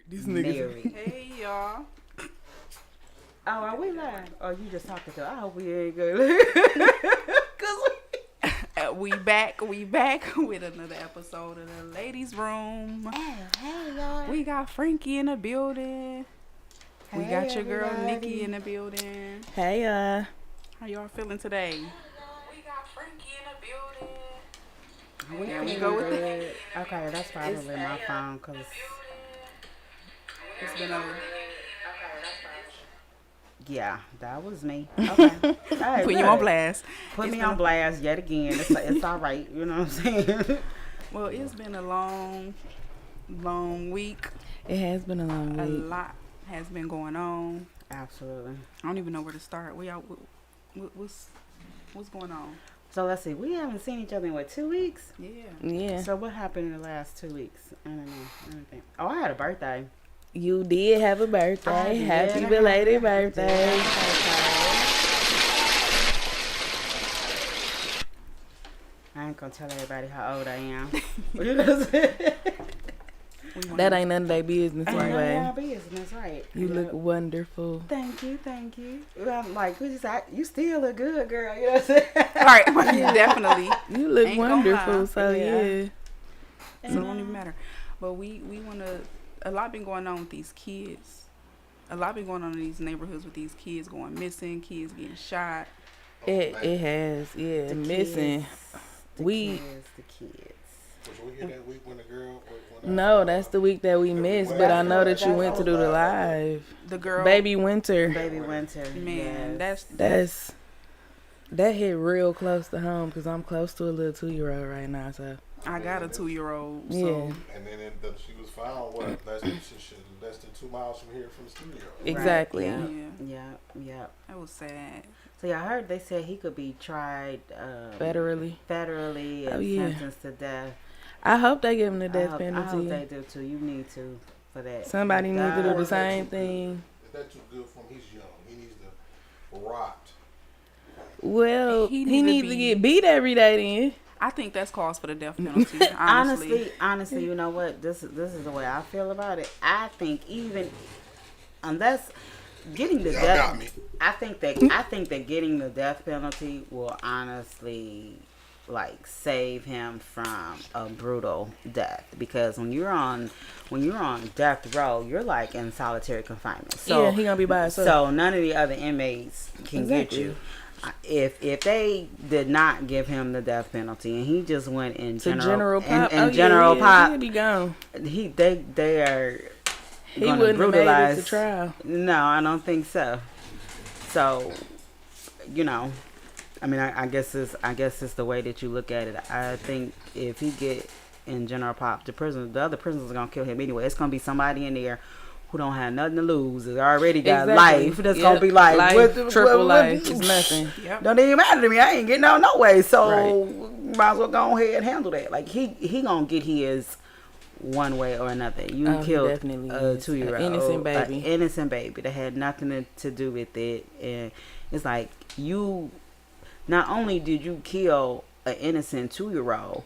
These niggas. Married. Hey y'all. Oh, are we live? Or you just talking to? I hope we ain't good. Cause We back with another episode of the Ladies Room. hey y'all. We got Frankie in the building. We Hey, got your girl everybody. Nikki in the building. Hey, How y'all feeling today? We got Frankie in the building. Yeah, we go with it. Okay, that's probably my phone, cause It's been a yeah, that was me. Okay, hey, put you on good. blast. Put It's me been on a- blast yet again. It's all right. You know what I'm saying? Well, it's been a long week. it has been a long A week. lot has been going on. Absolutely. I don't even know where to start. What's going on? So let's see. We haven't seen each other in 2 weeks. Yeah. Yeah, So what happened in the last 2 weeks? I don't know. Anything. Oh, I had a birthday. you did have a birthday. I did Happy have belated a birthday. I ain't gonna tell everybody how old I am. You know what I'm saying? That ain't none of their business Ain't none of anyway. y'all business, right? You Yeah. look wonderful. Thank you, thank you. I'm like, you still look good, girl. You know what I'm saying? All right, definitely. You look Ain't gonna wonderful. lie. So Yeah. yeah. So it don't even matter. But we want to. A lot been going on with these kids. A lot been going on in these neighborhoods with these kids going missing, kids getting shot. It has. Yeah, The missing. The We- kids. Was we here that week when the girl? No, that's the week that we missed. But I know that you went to do the live. The girl, Baby Winter. Baby Winter. man, yes. That hit real close to home because I'm close to a little 2-year-old right now. So I got a 2-year-old. So yeah, And then she was found less than 2 miles from here from the studio. exactly. Right, yeah, yeah. that was sad. So yeah, I heard they said he could be tried Federally. federally Oh, and yeah. sentenced to death. I hope they give him the I death hope penalty. they do too. You need to for that. Somebody needs to do God. the same thing. Is that too good for him? He's young. He needs to rot. Well, He he need to needs to be- get beat every day then. I think that's cause for the death penalty. Honestly, you know what? This is the way I feel about it. I think even unless getting the Y'all death, got me. I think that getting the death penalty will honestly like save him from a brutal death, because when you're on death row, you're like in solitary confinement. So Yeah, he gonna be by himself. so none of the other inmates can get Exactly. you. If they did not give him the death penalty and he just went in To general pop. in general pop, he'd be gone. they are He gonna wouldn't have made it brutalize. to trial. No, I don't think so. So, you know, I mean, I guess it's the way that you look at it. I think if he get in general pop, the other prisoners are gonna kill him anyway. It's gonna be somebody in there who don't have nothing to lose. They already got Exactly. life. That's Yep. gonna be like Triple life. It's nothing. Yep. Don't even matter to me. I ain't getting out no way. So Right. might as well go ahead and handle that. Like he gonna get his one way or another. You Oh, he killed definitely a is. 2-year-old, An innocent baby. an innocent baby that had nothing to do with it. And it's like, you not only did you kill an innocent 2-year-old,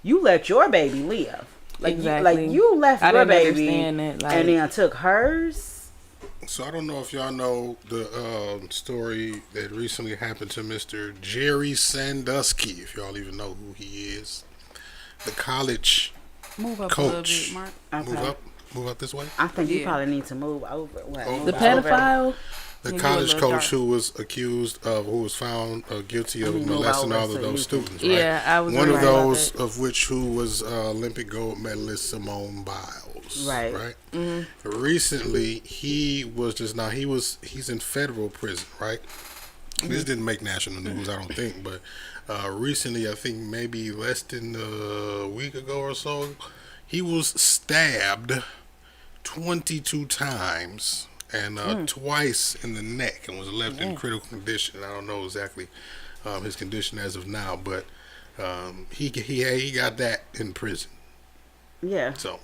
you let your baby live. Like Exactly. you left I your didn't baby understand that, like- and then took hers. So I don't know if y'all know the story that recently happened to Mr. Jerry Sandusky, if y'all even know who he is. The college Move up a little coach. bit, Mark. Okay. Move up this way. I think you Yeah. probably need to move over. Over. The Over. pedophile. The Yeah, college you a little coach dark. who was found guilty of I mean, move molesting over all so of you those can- students, right? Yeah, I was One of reading about those that. of which who was Olympic gold medalist Simone Biles. Right. Right. Mm-hmm. Recently, he's in federal prison, right? This didn't make national news, I don't think, but recently, I think maybe less than a week ago or so, he was stabbed 22 times and twice in the neck and was left in critical condition. I don't know exactly his condition as of now, but he got that in prison. Yeah. So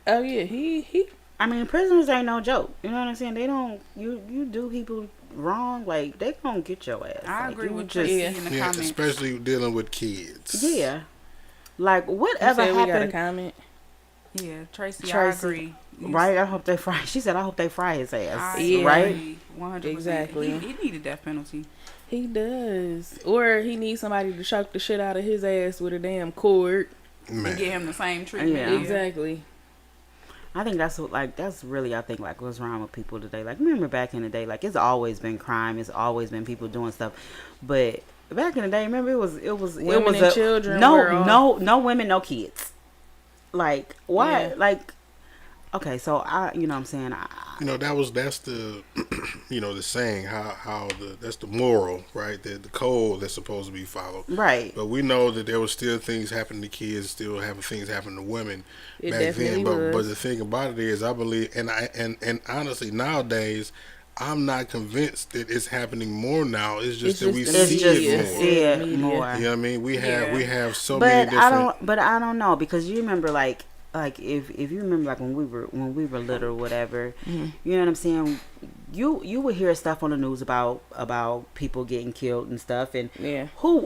Oh yeah, he. I mean, prisoners ain't no joke. You know what I'm saying? They don't. You do people wrong, like they gonna get your ass. I Like, agree you with just, Tracy Yeah. in the yeah, comments. especially dealing with kids. Yeah. Like You whatever said we got a happened. comment. Yeah, Tracy, I Tracy. agree. Right? I hope they fry. She said, "I hope they fry his ass." I Right? agree, 100%. Exactly. He need a death penalty. He does. Or he needs somebody to choke the shit out of his ass with a damn cord. Man. And get him the same treatment. Yeah. Exactly. I think that's what, like, that's really, I think, like, what's wrong with people today. Like, remember back in the day, like, it's always been crime. It's always been people doing stuff. But back in the day, remember, it was Women and children were all- no women, no kids. Like, why? Yeah. Like, okay, so you know what I'm saying? That's the the saying, that's the moral, right? The code that's supposed to be followed. Right. But we know that there was still things happening to kids, still having things happen to women It back definitely then. But was. the thing about it is, I believe, and honestly, nowadays, I'm not convinced that it's happening more now. It's just that we the It's see just media. it to more. see it Media. more. You know what I mean? We have so But many different. I don't know, because you remember, like if you remember, like when we were little or whatever, Mm-hmm. you know what I'm saying, you would hear stuff on the news about people getting killed and stuff, and Yeah. who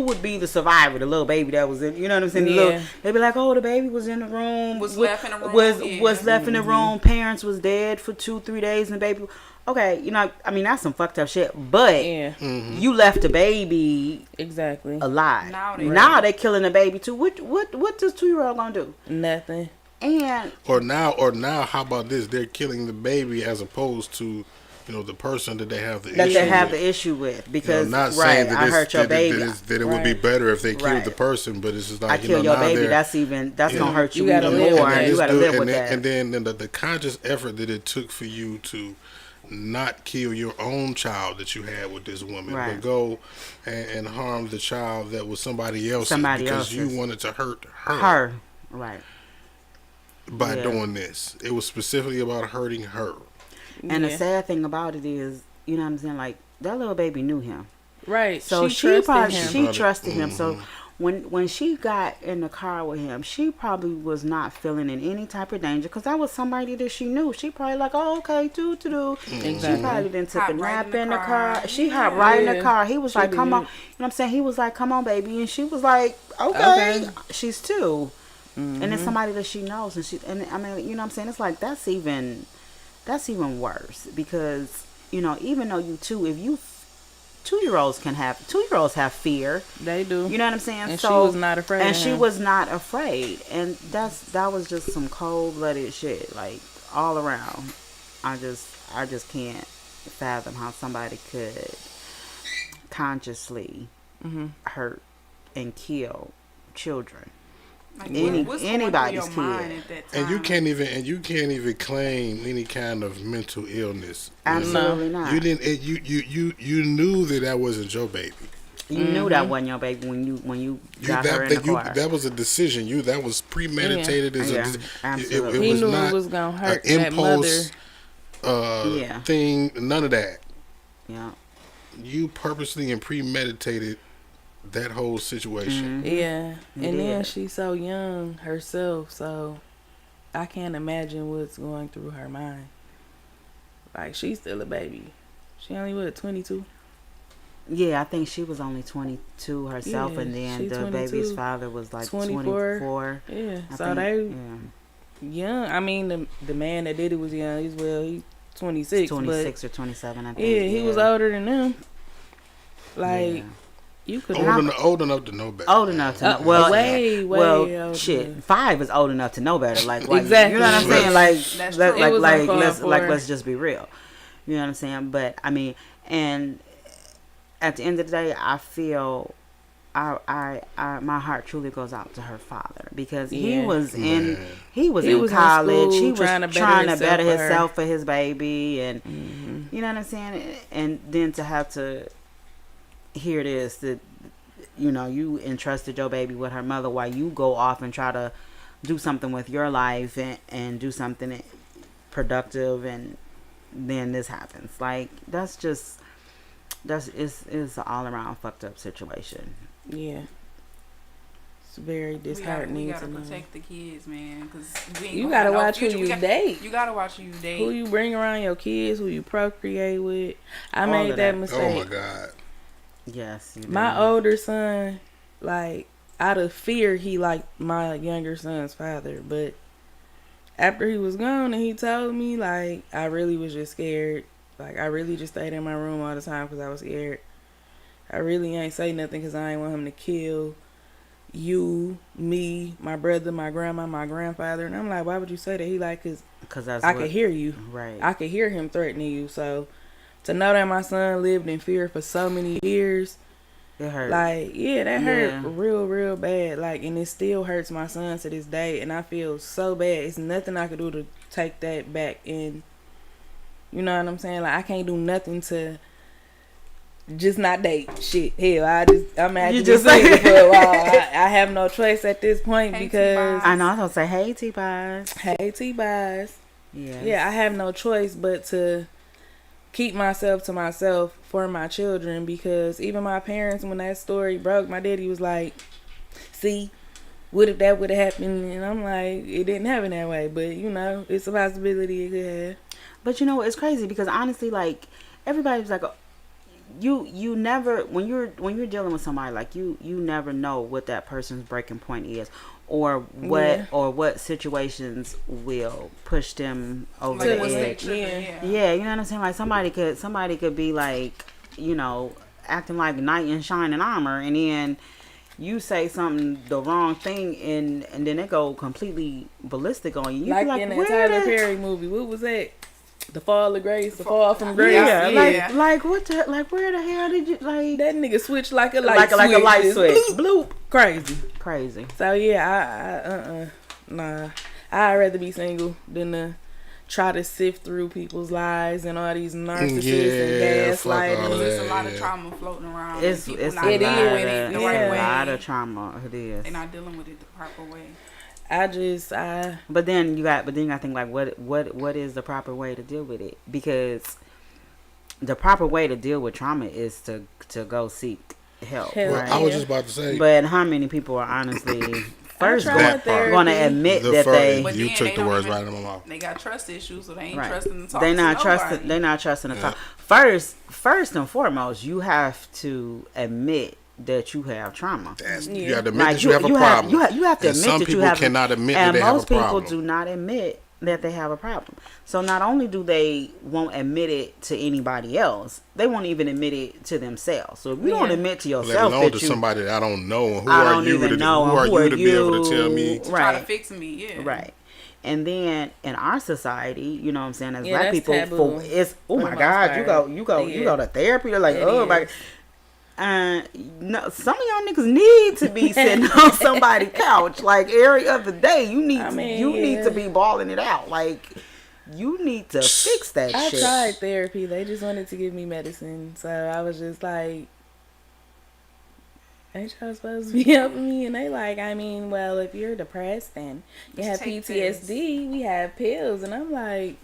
would be the survivor, the little baby that was in, you know what I'm saying, Yeah. they'd be like, oh, the baby was in the room, Was left in the room, was yeah. left in the room, parents was dead for 2-3 days, and the baby, okay, you know, I mean, that's some fucked up shit, but Yeah. you left the baby Exactly. alive. Now They killing the baby too. What does 2-year-old gonna do? Nothing. And Or now, how about this? They're killing the baby as opposed to, the person that they have the that issue they have with. the issue with, because not right, saying that I it's- hurt your that, baby. that it would be Right. better if they killed Right. the person, but it's just I like kill your now baby. they're- That's gonna hurt you You gotta even live more. with that. You gotta live with then, that. And then the conscious effort that it took for you to not kill your own child that you had with this woman, Right. but go and harm the child that was somebody else's Somebody because you else's. wanted to hurt her, Her, right? by Yeah. doing this. It was specifically about hurting her. And the Yeah. sad thing about it is, you know what I'm saying, like that little baby knew him, Right. so she she trusted probably him. she trusted him. So when she got in the car with him, she probably was not feeling in any type of danger, because that was somebody that she knew. She probably like, oh, okay, do. She Exactly. probably didn't took a Hopped right nap in the car. She Yeah. hopped right in the Yeah. car. He was She like, come did. on. You know what I'm saying? He was like, come on, baby. And she was like, okay. Okay. She's 2. Mm-hmm. And it's somebody that she knows. And I mean, you know what I'm saying? It's like, that's even worse, because, even though you 2, if you 2-year-olds have fear. They do. You know what I'm saying? And so, she was not afraid And of she him. was not afraid. And that was just some cold-blooded shit, like all around. I just can't fathom how somebody could consciously Mm-hmm. hurt and kill children. Like, anybody's what's going through your mind kid. at that time? And you can't even claim any kind of mental illness. Absolutely not. You didn't. You knew that wasn't your baby. You knew that wasn't your baby when you got her in the car. That was a decision. That was premeditated. As Yeah, absolutely. He was knew not it was gonna hurt an that mother. impulse Yeah. thing. None of that. Yeah. You purposely and premeditated that whole situation. Yeah. He And then did. she's so young herself, so I can't imagine what's going through her mind. Like, she's still a baby. She only 22. Yeah, I think she was only 22 herself, Yeah, and then she the 22, baby's father was like 24. 24. Yeah. I So think, they yeah, young. I mean, the man that did it was young. He's 26. 26 or 27, I But think. yeah, he was older than them. Like, Yeah. you could Old enough to know better. Old enough to know. way older shit. than- 5 is old enough to know better. Like Exactly. You know what I'm saying? Like, That's let, true. like, It was like, uncalled for. let's just be real. You know what I'm saying? But I mean, and at the end of the day, I feel, my heart truly goes out to her father, because he Yeah. was in Man. he was He in was in college. school He was trying to trying to better better himself for her. himself for his baby, and Mm-hmm. you know what I'm saying. And then to have to hear this, that you entrusted your baby with her mother while you go off and try to do something with your life and do something productive, and then this happens. Like, it's an all around fucked up situation. Yeah. It's very we disheartening gotta to know. protect the kids, man, because You gotta watch who you date. You gotta watch who you date. Who you bring around your kids, who you procreate with. I All made of that that. mistake. Oh my God. Yes. You My do. older son, like, out of fear, he liked my younger son's father. But after he was gone and he told me, like, I really was just scared. Like, I really just stayed in my room all the time because I was scared. I really ain't say nothing because I ain't want him to kill you, me, my brother, my grandma, my grandfather. And I'm like, why would you say that? He like, Because that's I could hear you. Right. I could hear him threatening you. So to know that my son lived in fear for so many years, it hurt. like, yeah, that hurt Yeah. real, real bad. Like, and it still hurts my son to this day. And I feel so bad. It's nothing I could do to take that back. And you know what I'm saying? Like, I can't do nothing to just not date. Shit, hell, I'm at You just just single say- for a while. I have no choice at this point Hey, because T-Boz. I know. I was gonna say, hey, T-Boz. hey, T-Boz. Yeah. Yeah, I have no choice but to keep myself to myself for my children because even my parents, when that story broke, my daddy was like, see, what if that would have happened? And I'm like, it didn't happen that way, but you know, it's a possibility it could have. But you know, it's crazy because honestly, like, everybody's like, you never, when you're dealing with somebody, like, you never know what that person's breaking point is, or what situations will push them over To the the edge. edge. Yeah, you know what I'm saying? Like, somebody could be like, you know, acting like knight in shining armor, and then you say something, the wrong thing, and then they go completely ballistic on you. You Like, be like, in that where Tyler the- Perry movie, what was that? The Fall of Grace, the Fall from Grace. Yeah, Yeah. like what the, like where the hell did you, like That nigga switched like a light like switch. a light Just switch, bloop. Crazy. crazy. So yeah, nah. I'd rather be single than to try to sift through people's lies and all these narcissists and fuck all gaslighting. that. There's a lot of Yeah. trauma floating around. It's and people it's not a It dealing lot with of, it the is. right Yeah. way. a lot of trauma. It is. They're not dealing with it the proper way. I But then you got to think like what is the proper way to deal with it? Because the proper way to deal with trauma is to go seek help. Help. Right? I was just about to say. But how many people are honestly first tried that part. going to therapy. admit the that first, they But you then took they the don't words even- right out of my mouth. They got trust issues, so they ain't right. trusting to talk They to not nobody. trusting. They not trusting to Yeah. talk. First and foremost, you have to admit that you have trauma. You Yeah. got to admit Like that you have a problem. you have to And admit some that you people have. cannot admit and that they have most a people problem. do not admit that they have a problem. So not only do they won't admit it to anybody else, they won't even admit it to themselves. So if you don't Yeah. admit to Let yourself alone that to you somebody that I don't know. And who I are don't you even to know, who are who you to be able to tell me? Try to Right. fix me, yeah. Right. And then in our society, you know what I'm saying, as Yeah, black that's people, taboo it's oh for my the God, most you part. you go to therapy. They're like, It oh my. is. No, some of y'all niggas need to be sitting on somebody's couch like every other day. You need yeah. to be balling it out. Like you need to fix that I shit. tried therapy. They just wanted to give me medicine, so I was just like, ain't y'all supposed to be helping me? And they like, I mean, well, if you're depressed and you have Just take PTSD, we have pills. And I'm like,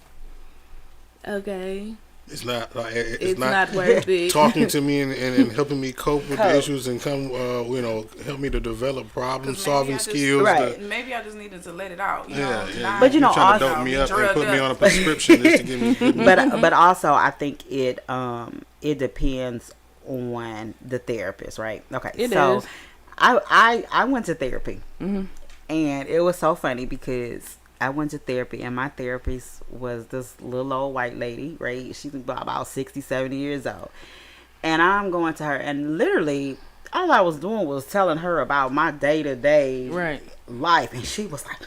okay, It's not. it's not worth it. talking to me and helping me cope with Cope. the issues and come, help me to develop problem 'Cause maybe solving I just- skills. Right. Maybe I just needed to let it out. You Yeah, know, yeah. not- But you know, trying to also- dope me be up and drugged put me up. on a prescription just to give me. but also I think it depends on the therapist, right? Okay, It so is. I went to therapy, Mhm. and it was so funny because I went to therapy, and my therapist was this little old white lady, right? She's about 60, 70 years old, and I'm going to her, and literally all I was doing was telling her about my day to day Right. life, and she was like,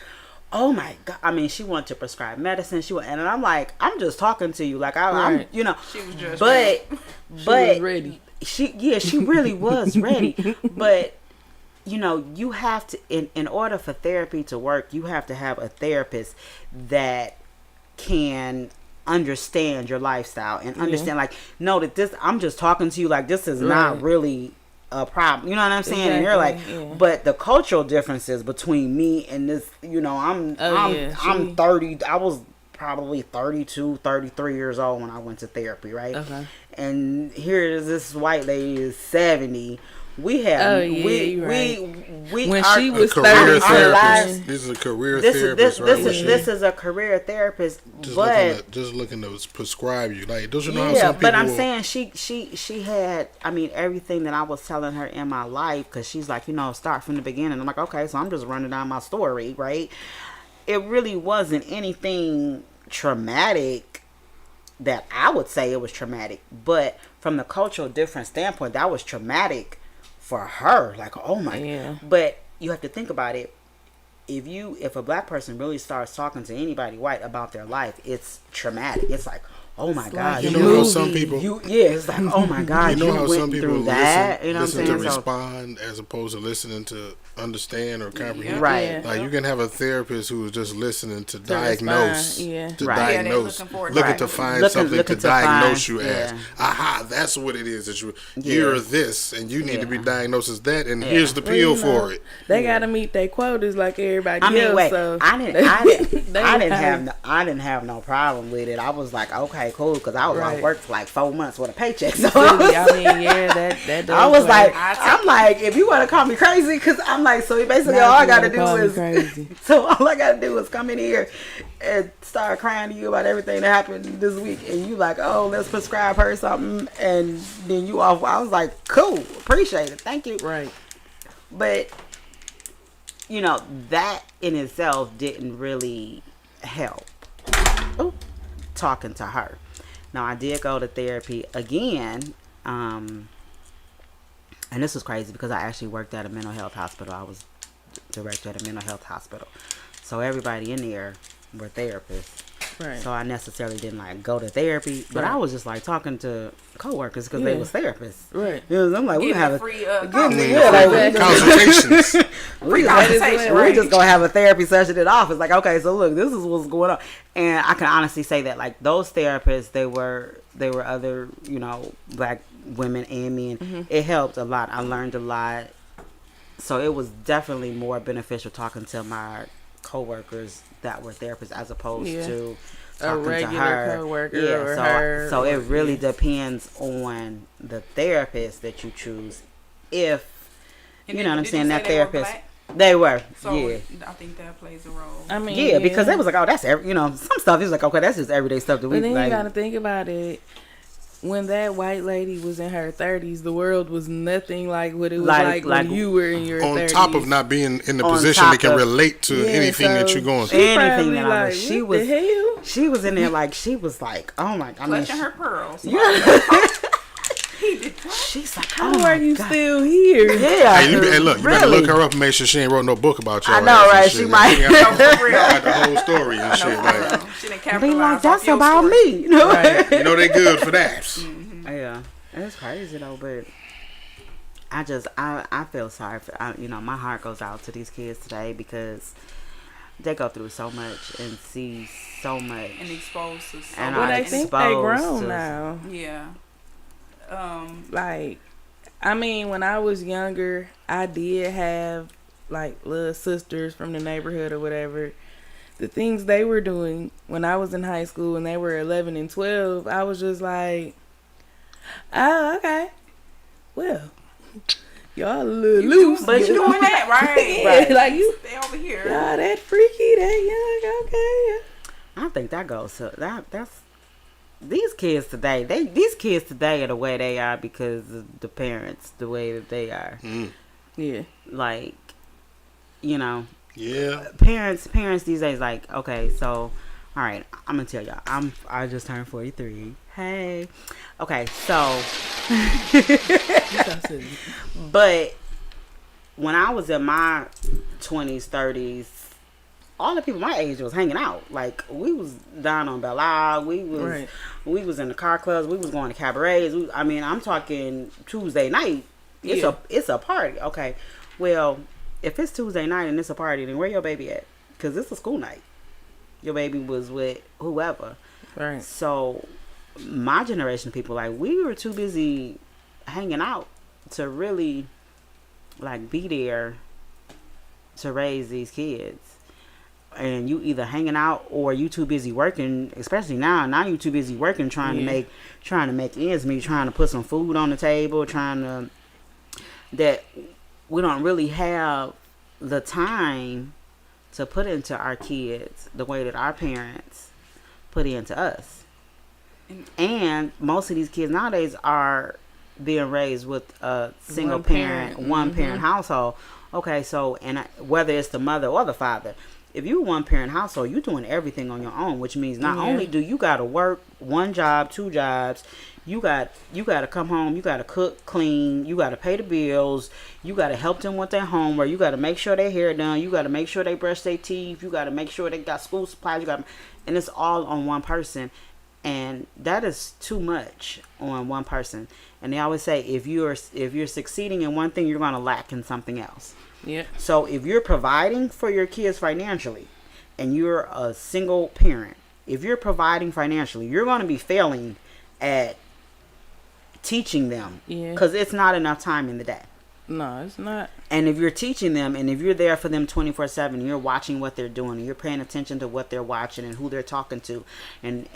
oh my God. I mean, she wanted to prescribe medicine. And I'm like, I'm just talking to you. Like, I'm, Right. you know, She was just but She but was ready. she really was ready. But you know, you have to, in order for therapy to work, you have to have a therapist that can understand your lifestyle and understand, like, no, that this, I'm just talking to you, like, this is not Right. really a problem. You know what I'm saying? And you're like, Exactly, yeah. but the cultural differences between me and this, you know, I'm she- 30. I was probably 32, 33 years old when I went to therapy, right? Okay. And here is this white lady is 70. We have Oh, yeah, we you're we When our- she A was career 30 therapist. something. This is a career this is therapist, right? this is a career therapist, just but looking to prescribe you. Like, don't you know how yeah, some people? but I'm saying she had, I mean, everything that I was telling her in my life, because she's like, you know, start from the beginning. I'm like, okay, so I'm just running down my story, right? it really wasn't anything traumatic that I would say it was traumatic, but from the cultural different standpoint, that was traumatic for her. Like, oh my, Yeah. but you have to think about it. If a black person really starts talking to anybody white about their life, it's traumatic. It's like, oh my God, You know how some people, it's like, oh my God, you know how went some people through that. You know listen what to I'm saying? respond as opposed to listening to understand or comprehend. Right. Yeah. Like you can have a therapist who is just listening to respond, diagnose, yeah. to Right. Yeah, they diagnose, looking for it. looking Right. to find Looking- something looking to to diagnose find- you as. yeah. Aha, that's what it is. That Yeah. you're this, and you need to be Yeah. diagnosed as that, and Yeah. here's the Well, pill you for know, it. They gotta meet their quotas like everybody I mean, else. wait. So I didn't They have no problem with it. I was like, okay, cool, because I was Right. on work for like 4 months with a paycheck. So I mean, yeah, that does I was work. like, I take I'm like, if you want to call me crazy, because I'm like, so basically Now all I you gotta wanna call do me is, crazy. so all I gotta do is come in here and start crying to you about everything that happened this week, and you like, oh, let's prescribe her something, and then you off. I was like, cool, appreciate it, thank you. Right. But you know, that in itself didn't really help. Ooh, talking to her. Now I did go to therapy again, and this was crazy because I actually worked at a mental health hospital. I was director at a mental health hospital, so everybody in there were therapists. Right. So I necessarily didn't like go to therapy, but I Right. was just like talking to coworkers because they Yeah. was therapists. Right. You know, I'm like, we Getting have a a free yeah, like, we just- Consultations. we consultation, just, right. we just gonna have a therapy session in the office. Like, okay, so look, this is what's going on, and I can honestly say that like those therapists, they were other, you know, black women and men. Mm-hmm. It helped a lot. I learned a lot, so it was definitely more beneficial talking to my coworkers that were therapists as opposed Yeah. to A talking to regular her. coworker Yeah, or so her. so it or- really yeah. depends on the therapist that you choose. If And you did- know what I'm did saying, you that say they were therapist, black? they were, So yeah. I think that plays a role. I mean, Yeah, because they was like, oh, that's you know, some stuff is like, okay, that's just everyday stuff that we But then like. you gotta think about it. When that white lady was in her 30s, the world was nothing like what it was Like- like, like when you were in your On 30s. top of not being in the On position top that can of- relate to Yeah, anything that so you're going she through. Anything probably that I was- like, she what was- the hell? She was in there like, she was like, oh my, I mean, Clutching her pearls. yeah. He did. She's like, How oh my are you God. still here? Yeah. Hey, hey, look, you better really? look her up and make sure she ain't wrote no book about your I know, ass and right? shit. She might. You No, for real. got the whole story and shit. No, Like, for real. She didn't Be capitalize like, off that's your about story. me, you know? Right. you know they good for that. Yeah, it's crazy though, but I feel sorry for, you know, my heart goes out to these kids today because they go through so much and see so much. And exposed to so And But I I much. think they exposed grown to- now. Yeah. Like, I mean, when I was younger, I did have like little sisters from the neighborhood or whatever. The things they were doing when I was in high school and they were 11 and 12, I was just like, oh, okay. Well, y'all a little loose. but you you doing that, right? Right. Like, you, Stay over here. y'all that freaky, that young, okay. I think that goes to that's these kids today. These kids today are the way they are because of the parents, the way that they are. Yeah. Like, you know, Yeah. parents these days, like, okay, so all right, I'm gonna tell y'all, I just turned 43. Hey, okay, so but when I was in my 20s, 30s, all the people my age was hanging out. Like, we was down on Belle Isle, Right. we was in the car clubs, we was going to cabarets. I mean, I'm talking Tuesday night. Yeah. It's a party. Okay, well, if it's Tuesday night and it's a party, then where your baby at? Because it's a school night. Your baby was with whoever. Right. So my generation of people, like, we were too busy hanging out to really like be there to raise these kids. And you either hanging out or you too busy working, especially now you too busy working, trying to make ends meet, trying to put some food on the table, that we don't really have the time to put into our kids the way that our parents put into us. And most of these kids nowadays are being raised with a single One parent, parent. one parent household. Okay, so whether it's the mother or the father, if you a one parent household, you're doing everything on your own, which means not Yeah. only do you got to work one job, two jobs, you got to come home, you got to cook, clean, you got to pay the bills, you got to help them with their homework, you got to make sure their hair done, you got to make sure they brush their teeth, you got to make sure they got school supplies, and it's all on one person. And that is too much on one person. And they always say if you're succeeding in one thing, you're going to lack in something else. Yeah. So if you're providing for your kids financially and you're a single parent, if you're providing financially, you're going to be failing at teaching them, Yeah. because it's not enough time in the day. No, it's not. And if you're teaching them, and if you're there for them 24/7, you're watching what they're doing, and you're paying attention to what they're watching and who they're talking to, and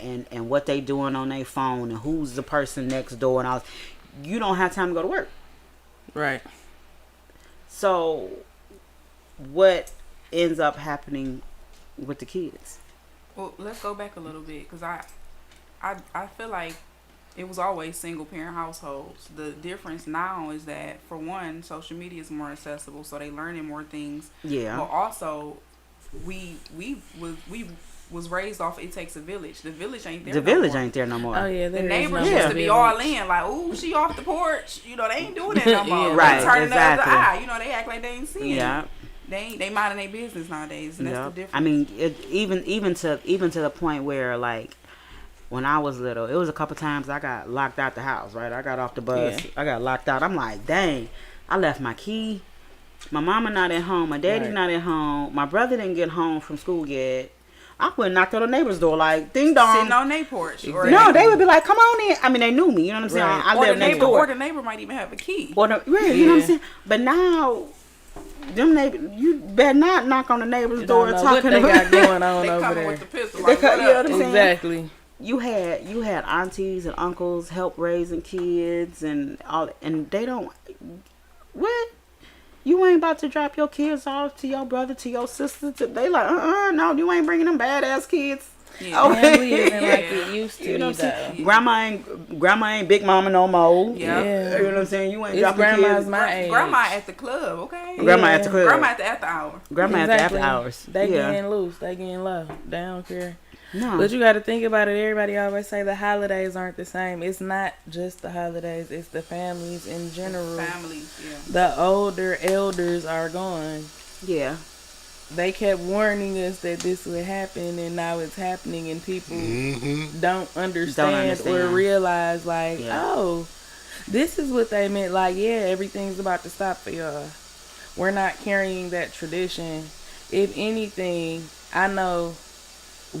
what they doing on their phone, and who's the person next door, and all, you don't have time to go to work. Right. So what ends up happening with the kids? Well, let's go back a little bit, because I feel like it was always single parent households. The difference now is that, for one, social media is more accessible, so they learning more things. Yeah. But also, we was raised off it takes a village. The village ain't there. The no village more. ain't there no more. Oh yeah. The there is neighbors no used Yeah. to be village. all in, like, ooh, she off the porch. You know, they ain't doing that no more. Yeah. Right, They turning the other exactly. eye. You know, they act like they ain't seeing Yeah. it. They minding their business nowadays, and that's the difference. I mean, even to the point where, like, when I was little, it was a couple times I got locked out the house. Right, I got off the bus, Yeah. I got locked out. I'm like, dang, I left my key. My mama not at home. My daddy's Right. not at home. My brother didn't get home from school yet. I went and knocked on the neighbor's door, like, ding dong. Sitting on their porch. Or No, they would be like, "Come on in." I mean, they knew me. You know what I'm saying? Right. I or the lived next neighbor, door. or the neighbor might even have a key. Or the, right, you know what I'm Yeah. saying? But now, them neighbors, you better not knock on the neighbor's You door don't and know what talking they about. got going on They over coming there. with the pistol. They Like, cut- what you know up? what I'm saying? Exactly. You had aunties and uncles help raising kids and all, and they don't. What? You ain't about to drop your kids off to your brother, to your sister. They like, no, you ain't bringing them badass kids. Yeah. Okay. Family isn't like Yeah. it used to You know be what I'm saying? though. Grandma ain't big mama no more. Yeah. Yeah. You know what I'm saying? You ain't It's dropping grandma's kids. my age. Grandma at the club, okay? Grandma at the Yeah. club. Grandma at the after hour. Grandma at the after hours. They yeah. getting loose. They getting low. They don't care. No. But you got to think about it. Everybody always say the holidays aren't the same. It's not just the holidays. It's the families in general. Families, yeah. The older elders are gone. Yeah. They kept warning us that this would happen, and now it's happening, and people Mm-hmm. don't understand or understand. realize, like, Yeah. oh, this is what they meant. Like, yeah, everything's about to stop for y'all. We're not carrying that tradition. If anything, I know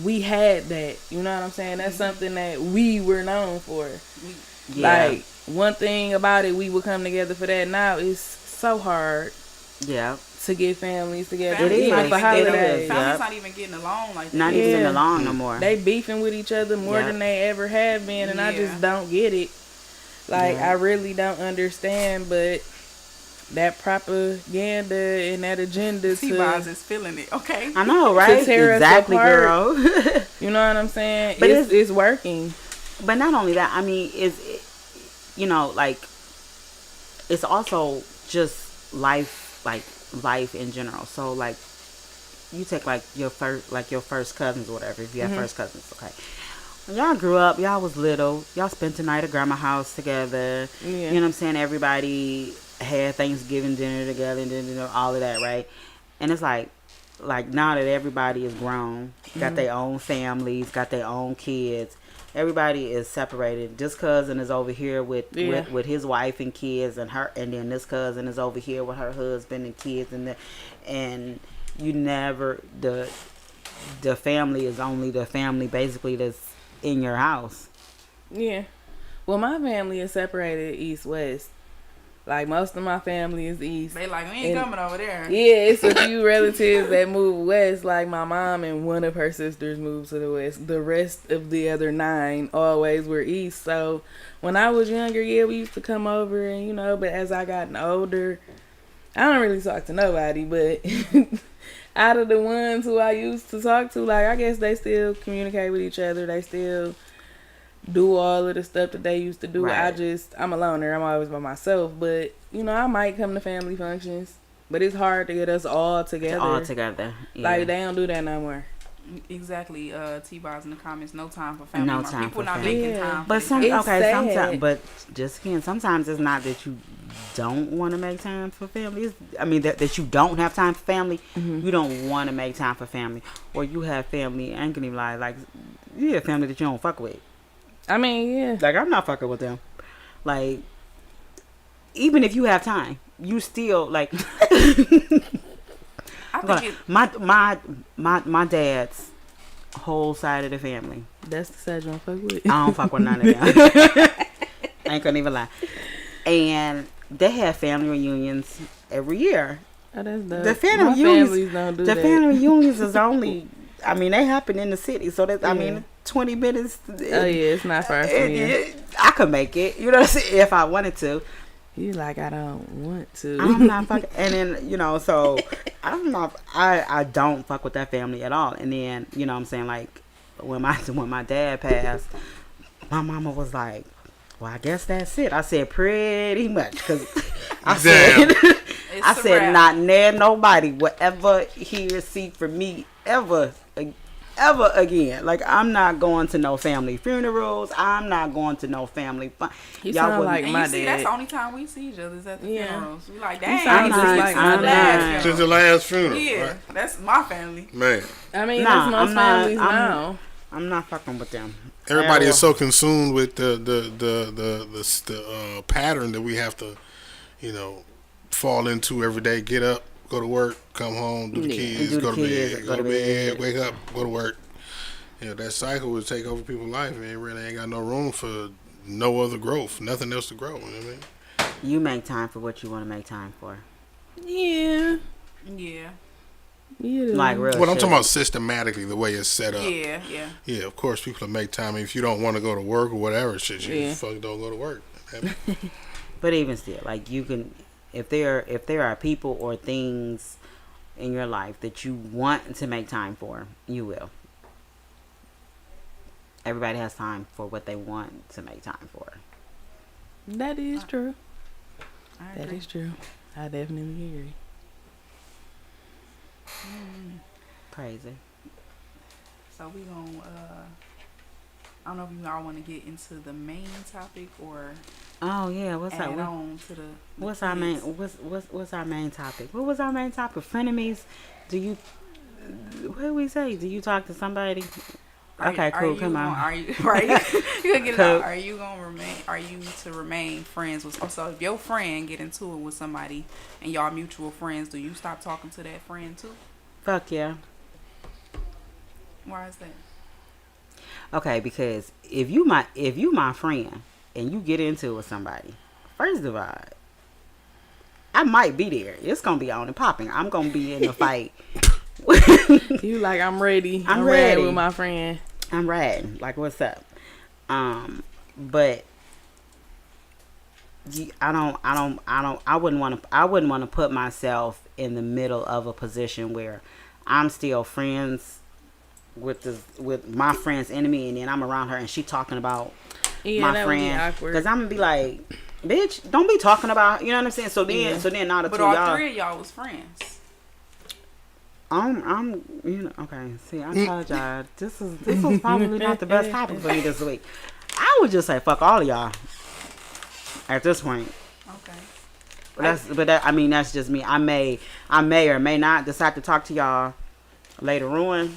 we had that. You know what I'm saying? That's something that we were known for. Yeah. Like, one thing about it, we would come together for that. Now it's so hard Yeah. to get families together. Families is. not Even for even getting- holidays. Families Yeah. not even getting along like that. Not even Yeah. getting along no more. They beefing with each other more Yeah. than they ever have been, and I Yeah. just don't get it. Like, Yeah. I really don't understand, but that propaganda and that agenda T-Boz to, is feeling it, okay? I know, right? tear us Exactly, apart. girl. you know what I'm saying? But It's working. But not only that, I mean, you know, like, it's also just life in general. So, like, you take like your first cousins or whatever. If you have first cousins, okay. When y'all grew up, y'all was little. Y'all spent the night at grandma's house together. Yeah. You know what I'm saying? Everybody had Thanksgiving dinner together and then, you know, all of that, right? And it's like now that everybody is grown, got their own families, got their own kids. Everybody is separated. This cousin is over here with his wife and kids, and then this cousin is over here with her husband and kids, and you never the family is only the family basically that's in your house. Yeah. Well, my family is separated east-west. Like, most of my family is east. They like, we ain't And- coming over there. Yeah, it's a few relatives that moved west. Like, my mom and one of her sisters moved to the west. The rest of the other 9 always were east. So, when I was younger, yeah, we used to come over and, you know, but as I gotten older, I don't really talk to nobody, but out of the ones who I used to talk to, like, I guess they still communicate with each other. They still do all of the stuff that they used to do. Right. I'm a loner. I'm always by myself, but, you know, I might come to family functions. But it's hard to get us all together. All together. Yeah. Like they don't do that no more. Exactly. T-Boz in the comments. No time for family. No anymore. time People for not family. making Yeah. time. But for some each other. It's okay, sad. sometimes, but just again, sometimes it's not that you don't want to make time for family. I mean that you don't have time for family. You don't want to make time for family, or you have family. I ain't gonna even lie. Like you have family that you don't fuck with. I mean, yeah. Like I'm not fucking with them. Like even if you have time, you still like I think it, my dad's whole side of the family. That's the side you don't fuck with. I don't fuck with none of them. I ain't gonna even lie. And they have family reunions every year. Oh, that's dope. The family My reunions, families don't do the that. family reunions is only. I mean, they happen in the city, so that I Yeah. mean, 20 minutes. Oh yeah, it's not far from you. I could make it. You know what I'm saying? If I wanted to. You like I don't want to. I'm not fucking. And then so I'm not. I don't fuck with that family at all. And then what I'm saying, like when my dad passed, my mama was like, "Well, I guess that's it." I said pretty much because I said it's I a said wrap. not near nobody will ever hear see from me ever again. Like I'm not going to no family funerals. I'm not going to no family fun. You sound wouldn't- like and my you see, dad. that's the only time we see each other is at the Yeah. funerals. We like, You dang, sound I just ain't like seen my since the dad. last Since funeral. the last funeral. Yeah, Right? that's my family. Man. I mean, Nah, that's most I'm not- families I'm- now. I'm not fucking with them. Everybody At is so consumed with the pattern that we have to, fall into every day. Get up, go to work, come home, do the Yeah. kids, Do the go to kids, bed, go to bed, wake up, go to work. That cycle would take over people's life, and it really ain't got no room for no other growth, nothing else to grow. You know what I mean? You make time for what you want to make time for. Yeah. Yeah, Yeah. Like real Well, I'm shit. talking about systematically, the way it's set up. yeah. Yeah, of course, people make time. If you don't want to go to work or whatever, shit, you Yeah. fucking don't go to work. But even still, like you can, if there are people or things in your life that you want to make time for, you will. Everybody has time for what they want to make time for. That is true. I That agree. is true. I definitely agree. Crazy. So we gonna I don't know if you all want to get into the main topic or Oh yeah, what's add that? on to the What's our main? kids. What's our main topic? What was our main topic? Frenemies? Do you? What did we say? Do you talk to somebody? Okay, cool. You Come gonna, on. Are you right? You gonna get it Cool. out. Are you gonna remain? Are you to remain friends with? Oh, so if your friend get into it with somebody and y'all mutual friends, do you stop talking to that friend too? Fuck yeah. Why is that? Okay, because if you my friend and you get into it with somebody, first of all, I might be there. It's gonna be on and popping. I'm gonna be in the fight. You like I'm ready. I'm ready ready. with my friend. I'm riding. Like, what's up? But I wouldn't want to put myself in the middle of a position where I'm still friends with my friend's enemy, and then I'm around her and she talking about Yeah, my that would be friend. awkward. Because I'm gonna be like, bitch, don't be talking about, you know what I'm saying? So then now the But two all y'all. three of y'all was friends. I'm okay. See, I told y'all this was probably not the best topic for me this week. I would just say fuck all of y'all at this point. Okay. That's just me. I may or may not decide to talk to y'all later on,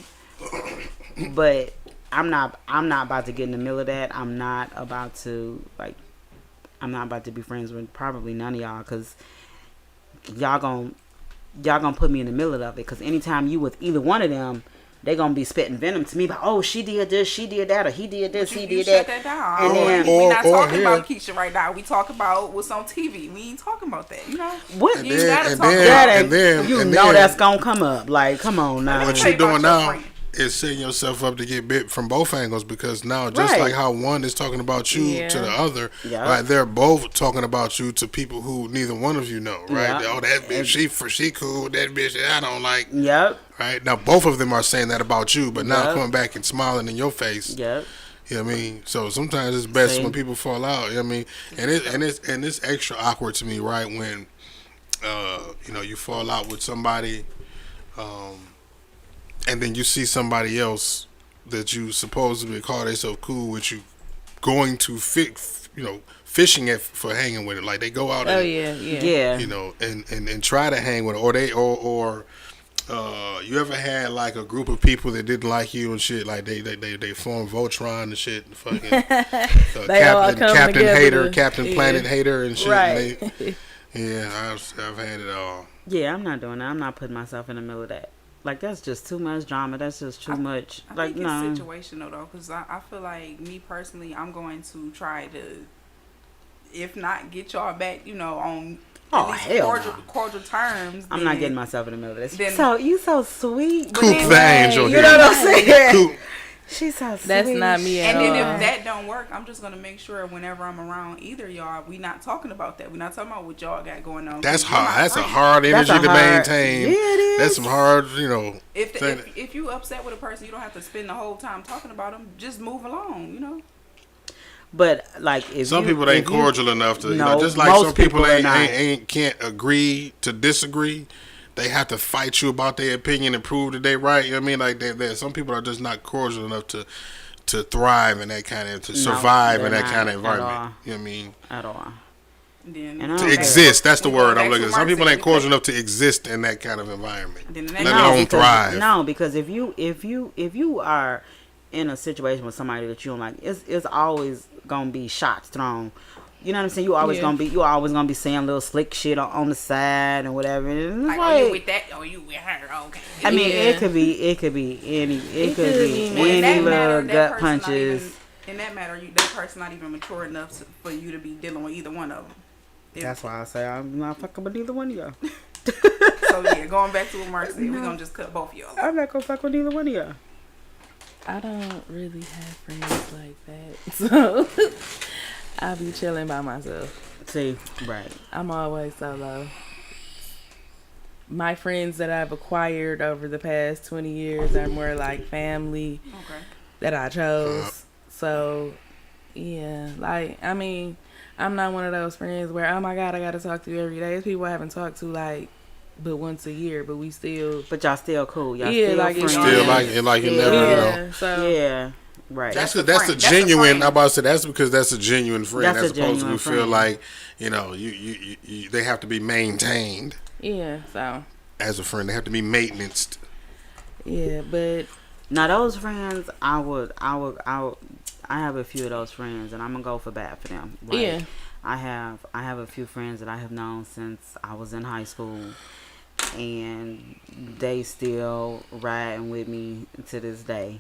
but I'm not about to get in the middle of that. I'm not about to be friends with probably none of y'all, because y'all gonna put me in the middle of it. Because anytime you with either one of them, they gonna be spitting venom to me about, oh, she did this, she did that, or he did this, he You did shut that. that down. And then- we not or talking here. about Keisha right now. We talk about what's on TV. We ain't talking about that. You know. What And You then- gotta and talk then- about that it. and then- you and know then- that's gonna come up. Like, come on now. What Tell you're you about doing your now friend. is setting yourself up to get bit from both angles, because now, just Right. like how one is talking about you Yeah. to the other, Yeah. right? They're both talking about you to people who neither one of you know, right? Yeah. Oh, that bitch, she cool. That bitch that I don't like, Yep. right? Now both of them are saying that about you, but now Yep. coming back and smiling in your face. Yep. You know what I mean? So sometimes it's best See? when people fall out. You know what I mean? And it's extra awkward to me, right? When you fall out with somebody, and then you see somebody else that you supposedly call themselves cool with you going to fishing for hanging with it. Like they go out Oh and, yeah. and try to hang with it, or you ever had like a group of people that didn't like you and shit, like they formed Voltron and shit, and fucking They all come Captain together Hater, to- Captain Planet Hater and shit. Right. And I've had it all. Yeah, I'm not doing that. I'm not putting myself in the middle of that. Like, that's just too much drama. That's just too much. I Like, think no. it's situational though, because I feel like me personally, I'm going to try to, if not get y'all back, on Oh, at least hell cordial terms. I'm not getting myself in the middle of this. then- So, you so sweet. Coop the angel You here. know what I'm saying? Coop. She's so sweet. That's not me at And all. then if that don't work, I'm just gonna make sure whenever I'm around either of y'all, we not talking about that. We're not talking about what y'all got going on. That's 'Cause you're my hard. That's a friend. hard That's energy a to hard- maintain. Yeah, it is. That's some hard, If you upset with a person, you don't have to spend the whole time talking about them. Just move along. But, like, if Some you, people ain't if you- cordial enough to, No, just like most some people people are not. ain't can't agree to disagree. They have to fight you about their opinion and prove that they right. You know what I mean? Like some people are just not cordial enough to thrive in that kind of, to survive in they're that kind of not at environment. all. You know what I mean? At all. Then And I To don't exist, that's the We're going word I'm back looking to at. Some Mark people said, ain't cordial enough to exist in that kind of environment. Then Let that- alone because, thrive. No, because if you are in a situation with somebody that you don't like, it's always gonna be shots thrown. You know what I'm saying? You always gonna be saying little slick shit on the side and whatever. And it's like, like, you with that? Oh, you with her? Okay. I mean, Yeah. it could be any It could could be be Well, in any that matter, little that gut person not punches. even- in that matter, that person not even mature enough for you to be dealing with either one of them. That's why I say I'm not fucking with neither one of y'all. So yeah, going back to what Mark said, we're gonna just cut both of y'all. I'm not gonna fuck with neither one of y'all. I don't really have friends like that, so I'll be chilling by myself. See, right. I'm always solo. My friends that I've acquired over the past 20 years are more like family Okay. that I chose. So, yeah, like, I mean, I'm not one of those friends where, oh my God, I gotta talk to you every day. There's people I haven't talked to, like, but once a year, but we still, But y'all still cool. Y'all Yeah, still like, it's friends. Still like you never, yeah, so, Yeah, right. That's That's a a friend. That's a genuine. friend. I'm about to say that's because that's a genuine friend. That's As a opposed to we genuine feel friend. like you they have to be maintained yeah, so, as a friend. They have to be maintained. yeah, but, Now those friends, I have a few of those friends, and I'm gonna go for bad for them. Like, yeah, I have a few friends that I have known since I was in high school, and they still riding with me to this day.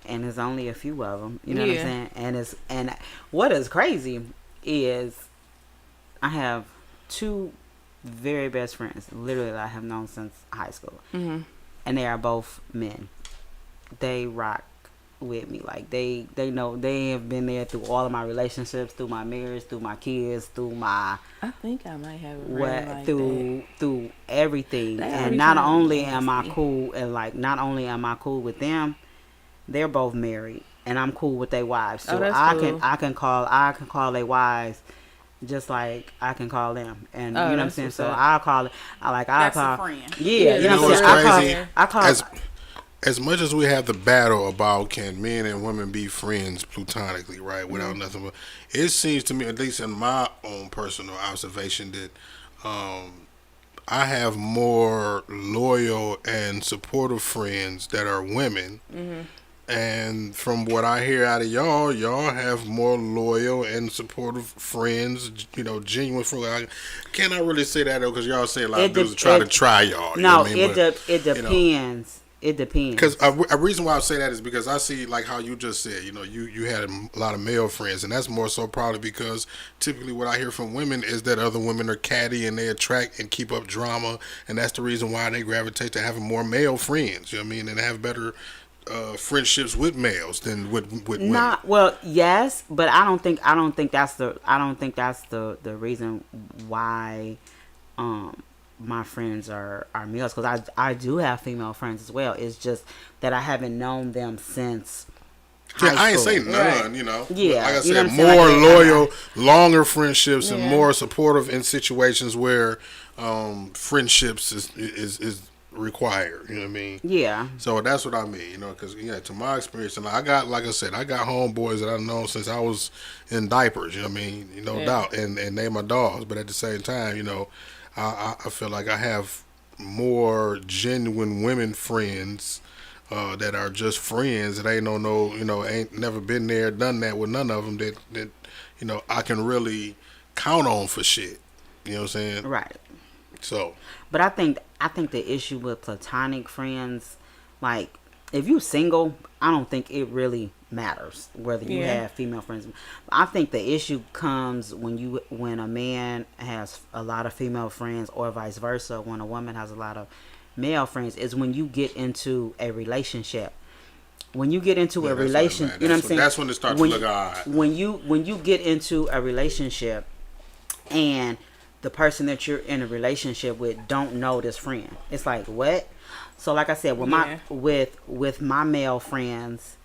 And there's only a few of them, you know what Yeah. I'm saying? And what is crazy is I have two very best friends, literally, that I have known since high school, hmm and they are both men. They rock with me. Like, they know, they have been there through all of my relationships, through my marriage, through my kids, through my I think I might have a friend what, like through everything. That And every not time only you am I ask me. cool, and like, not only am I cool with them, they're both married, and I'm cool with their wives. So Oh, that's cool. I can call their wives just like I can call them, and Oh, you know what I'm that's saying. what's So up. I'll call it. I That's a call. friend. Yeah, you know what I'm what's saying. crazy? I call. As much as we have the battle about can men and women be friends platonically, right, without nothing but, it seems to me, at least in my own personal observation, that I have more loyal and supportive friends that are women. And from what I hear out of y'all have more loyal and supportive friends, genuine friends. I cannot really say that though, because y'all say a lot of dudes try to try y'all. No, you know what I mean? it depends. It depends. Because a reason why I say that is because I see, like how you just said, you had a lot of male friends, and that's more so probably because typically what I hear from women is that other women are catty and they attract and keep up drama, and that's the reason why they gravitate to having more male friends. You know what I mean? And have better friendships with males than with women. Not well, yes, but I don't think that's the reason why my friends are males, because I do have female friends as well. It's just that I haven't known them since high I ain't school. say none, Yeah, Like I you know said, what I'm saying? more Like, loyal, longer friendships, and Yeah. more supportive in situations where friendships is required. You know what I mean? Yeah. So that's what I mean, you know, because to my experience, and I got, like I said, I got homeboys that I've known since I was in diapers. You know what I mean? No doubt, and they my dogs. But at the same time, I feel like I have more genuine women friends that are just friends that ain't ain't never been there, done that with none of them that I can really count on for shit. You know what I'm saying? Right. So. But I think the issue with platonic friends, like if you single, I don't think it really matters whether you have female friends. I think the issue comes when a man has a lot of female friends, or vice versa, when a woman has a lot of male friends, is when you get into a relationship. When you get into a relationship, you know what I'm saying? That's when it starts to look odd. When you get into a relationship and the person that you're in a relationship with don't know this friend, it's like, what? So like I said, with my male friends,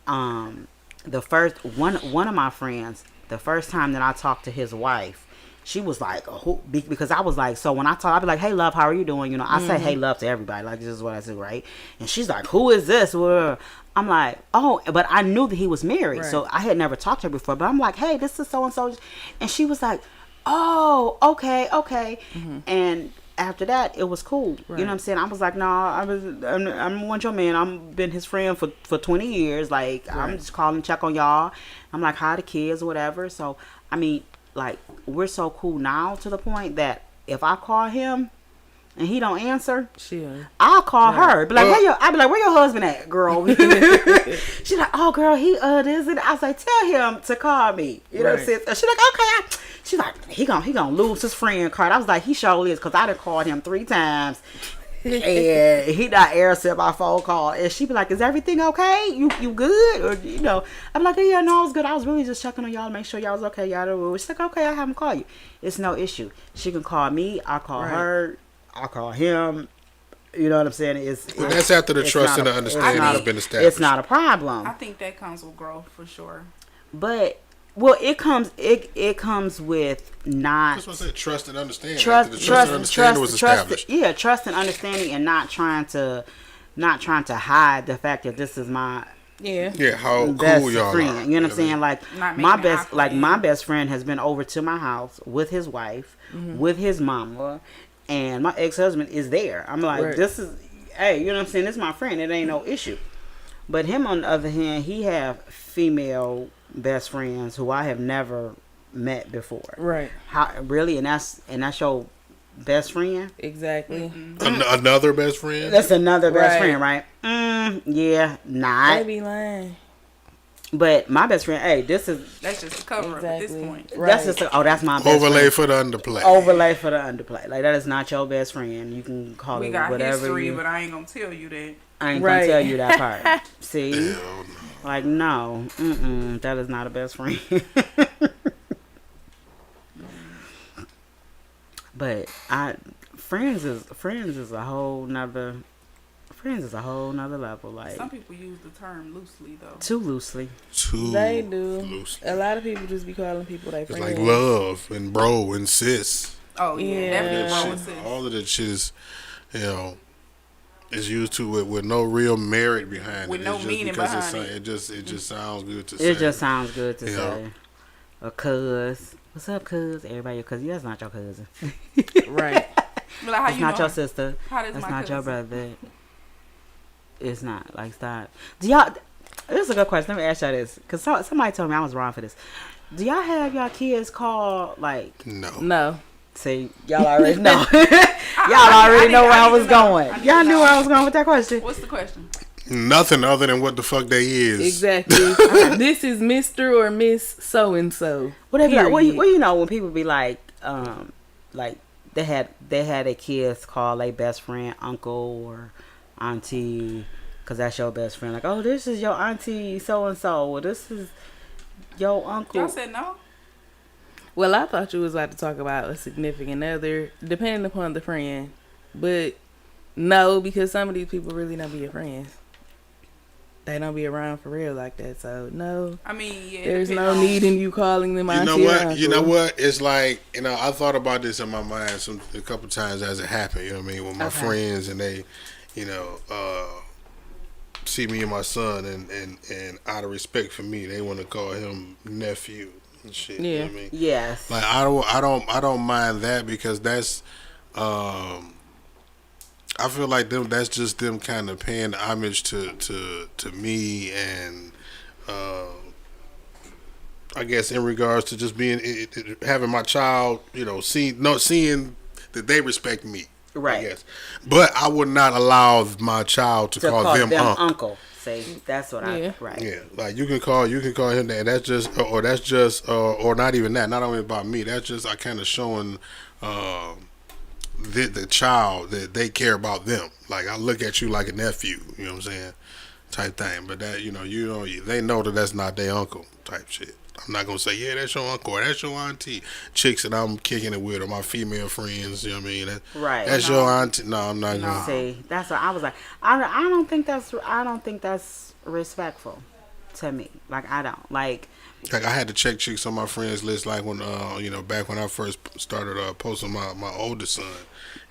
the first one of my friends, the first time that I talked to his wife, she was like, because I was like, so when I talk, I'd be like, hey love, how are you doing? I say hey love to everybody, like this is what I say, right? And she's like, who is this? I'm like, oh, but I knew that he was married, so I had never talked to her before, but I'm like, hey, this is so and so, and she was like, oh, okay. And after that, it was cool. You know what I'm saying? I was like, no, I'm one your man. I've been his friend for 20 years. Like, I'm just calling to check on y'all. I'm like, hi, the kids or whatever. So, I mean, like, we're so cool now to the point that if I call him and he don't answer, I'll call her. Be like, I'll be like, where your husband at, girl? She's like, oh, girl, he this and I was like, tell him to call me. You know what I'm saying? She's like, okay. She's like, he gonna lose his friend card. I was like, he sure is, because I done called him 3 times and he not answering my phone call. And she be like, is everything okay? You good? Or I'm like, yeah, no, I was good. I was really just checking on y'all to make sure y'all was okay. Y'all, she's like, okay, I'll have him call you. It's no issue. She can call me. I'll call her. I'll call him. You know what I'm saying? But that's after the trust and the understanding has been established. It's not a problem. I think that comes with growth for sure. But it comes with not. That's what I said. Trust and understanding. Trust and understanding was established. Trust and understanding, and not trying to hide the fact that this is my how best cool y'all friend. are. You know what I'm saying? Like my best friend has been over to my house with his wife, with his mama, and my ex-husband is there. I'm like, this is, hey, you know what I'm saying? This is my friend. It ain't no issue. But him, on the other hand, he have female best friends who I have never met before. Right. How really? And that's your best friend? Exactly. Another best friend? That's another best friend, right? Yeah, not. They be lying. But my best friend, hey, that's just a cover up at this point. Right. That's just that's my best overlay friend. for the underplay. Overlay for the underplay. Like, that is not your best friend. You can call we it got whatever. History, but I ain't gonna tell you that. I ain't gonna tell you that part. See? Hell no. Like, no, that is not a best friend. But friends is a whole nother level. Like, some people use the term loosely though. Too loosely. They do. Loosely. A lot of people just be calling people their friends. It's like love and bro and sis. Oh yeah, definitely bro and sis. All of that shit is, is used to with no real merit behind with it. no meaning behind it. It just sounds good to say. It just sounds good to say. A cuz. What's up, cuz? Everybody, your cousin. That's not your cousin. Like, Right. how That's you not know your her? sister. How does That's my not cousin? your brother. It's not. Like, stop. Do y'all... This is a good question. Let me ask y'all this. Because somebody told me I was wrong for this. Do y'all have y'all kids call, like... No. See, y'all already know. Y'all already know where I was going. Y'all knew where I was going with that question. What's the question? Nothing other than what the fuck they is. Exactly. This is Mr. or Miss so-and-so. Whatever. Like, well, you know, when people be like they had their kids call their best friend uncle or auntie, because that's your best friend. Like, oh, this is your auntie so-and-so. Or this is your uncle. Y'all said no? Well, I thought you was about to talk about a significant other, depending upon the friend. But no, because some of these people really not be your friends. they don't be around for real like that. So no, I mean, yeah. there's depend no on- need in you calling them. You know auntie or what? uncle. You know what? It's like, I thought about this in my mind a couple times as it happened. You know what I mean? With my Okay. friends, and they, see me and my son, and out of respect for me, they want to call him nephew and shit. You know what I mean? Yes. Like I don't mind that, because that's I feel like that's just them kind of paying homage to me, and I guess in regards to just being having my child, seeing that they respect me. Right. I guess. But I would not allow my child to call them uncle. uncle. See, that's what Yeah. right. Yeah, like you can call him that. And that's just, or not even that. Not only about me. That's just I kind of showing the child that they care about them. Like I look at you like a nephew. You know what I'm saying? Type thing. But that they know that that's not their uncle. Type shit. I'm not gonna say, yeah, that's your uncle or that's your auntie. Chicks that I'm kicking it with, or my female friends. You know what I mean? Right. That's your auntie. No, I'm not gonna. See, that's what I was like. I don't think that's respectful to me. Like I don't like. Like I had to check chicks on my friends list, like when back when I first started posting my oldest son,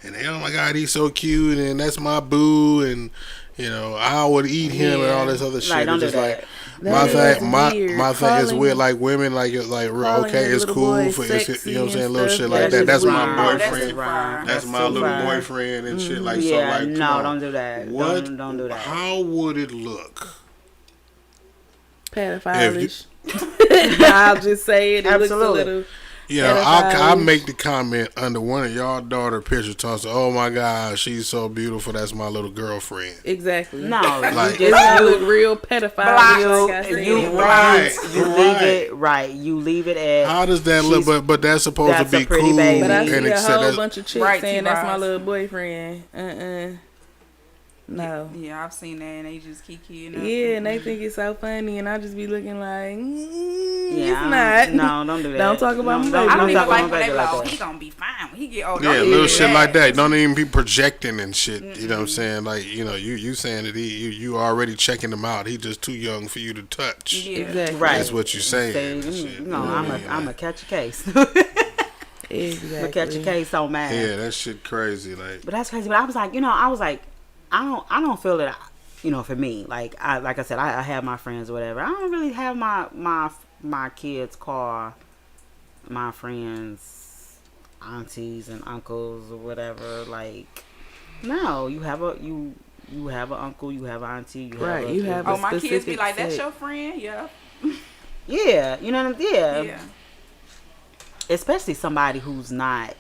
and they, oh my God, he's so cute, and that's my boo, and I would eat him and all this other shit. Like, don't It's do just that. my That thing, is my weird. my thing is Calling- weird. Like women, like real calling okay, your it's little cool boy for sexy you know what I'm saying, and little stuff. shit like That's that. That's just my weird. Oh, that's boyfriend. too far. That's my little far. boyfriend and shit. Like so, Yeah, like come no, on. don't do that. What? Don't do that. How would it look? Pedophile-ish. I'll just say it. It looks a Absolutely. little. I'll Pedophile-ish. make the comment under one of y'all daughter pictures. Say, oh my God, she's so beautiful. That's my little girlfriend. Exactly. No, Like- It's gonna look real pedophile. Like I said. You leave it at. How does that look? She's- But that's supposed that's to a be pretty cool baby. But I and see a accept. whole bunch of chicks Right, saying that's my T-Ross. little boyfriend. No. Yeah, I've seen that, and they just kikiing up. Yeah, and they think it's so funny, and I just be looking like, Yeah, it's not. No, don't do that. Don't talk about my don't- baby. I don't even talk like about when my they baby like, oh, that. he gonna be fine when he get older. Yeah, Don't little do shit that. like that. Don't even be projecting and shit. You know what I'm saying? Like you saying that you already checking him out. He just too young for you to touch. Yeah. Exactly. Right. That's what you saying. See, Shit. I'm a catch a case. Exactly. I'm a catch a case on mad. Yeah, that shit crazy. Like But that's crazy. But I was like, I don't feel that. For me, like I said, I have my friends or whatever. I don't really have my kids call my friends aunties and uncles or whatever. Like, no, you have an uncle, you have an auntie, Right, you have Oh, a my kids be specific like, that's set. your friend? Yeah. yeah, you know what I'm Yeah. Especially somebody who's not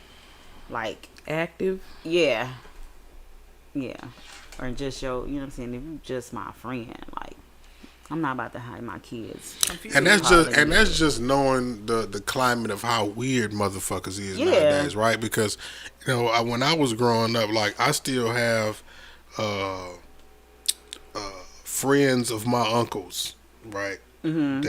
like Active. yeah, or just you know what I'm saying. If you just my friend, like I'm not about to hide my kids. and that's just knowing the climate of how weird motherfuckers is nowadays, right? Because when I was growing up, like I still have friends of my uncles, right? Mm-hmm.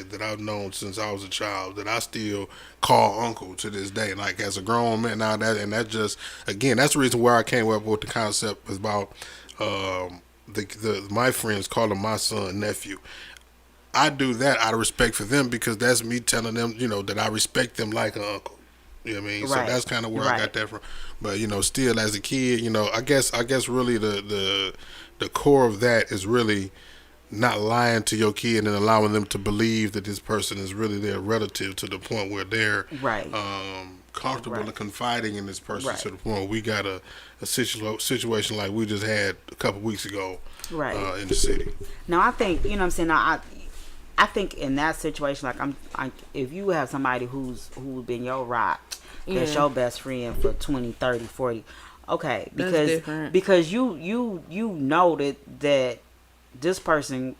That I've known since I was a child, that I still call uncle to this day. Like as a grown man now, that just again, that's the reason why I came up with the concept about my friends calling my son nephew. I do that out of respect for them, because that's me telling them, that I respect them like an uncle. You know what I mean? Right. So that's kind of where I got that from. But still as a kid, I guess really the core of that is really not lying to your kid and allowing them to believe that this person is really their relative, to the point where they're comfortable and confiding in this person, to the point where we got a situation like we just had a couple weeks ago in the city. Now I think, you know what I'm saying, now I think in that situation, like if you have somebody who's been your rock, that's your best friend for 20, 30, 40, okay, because you know that this person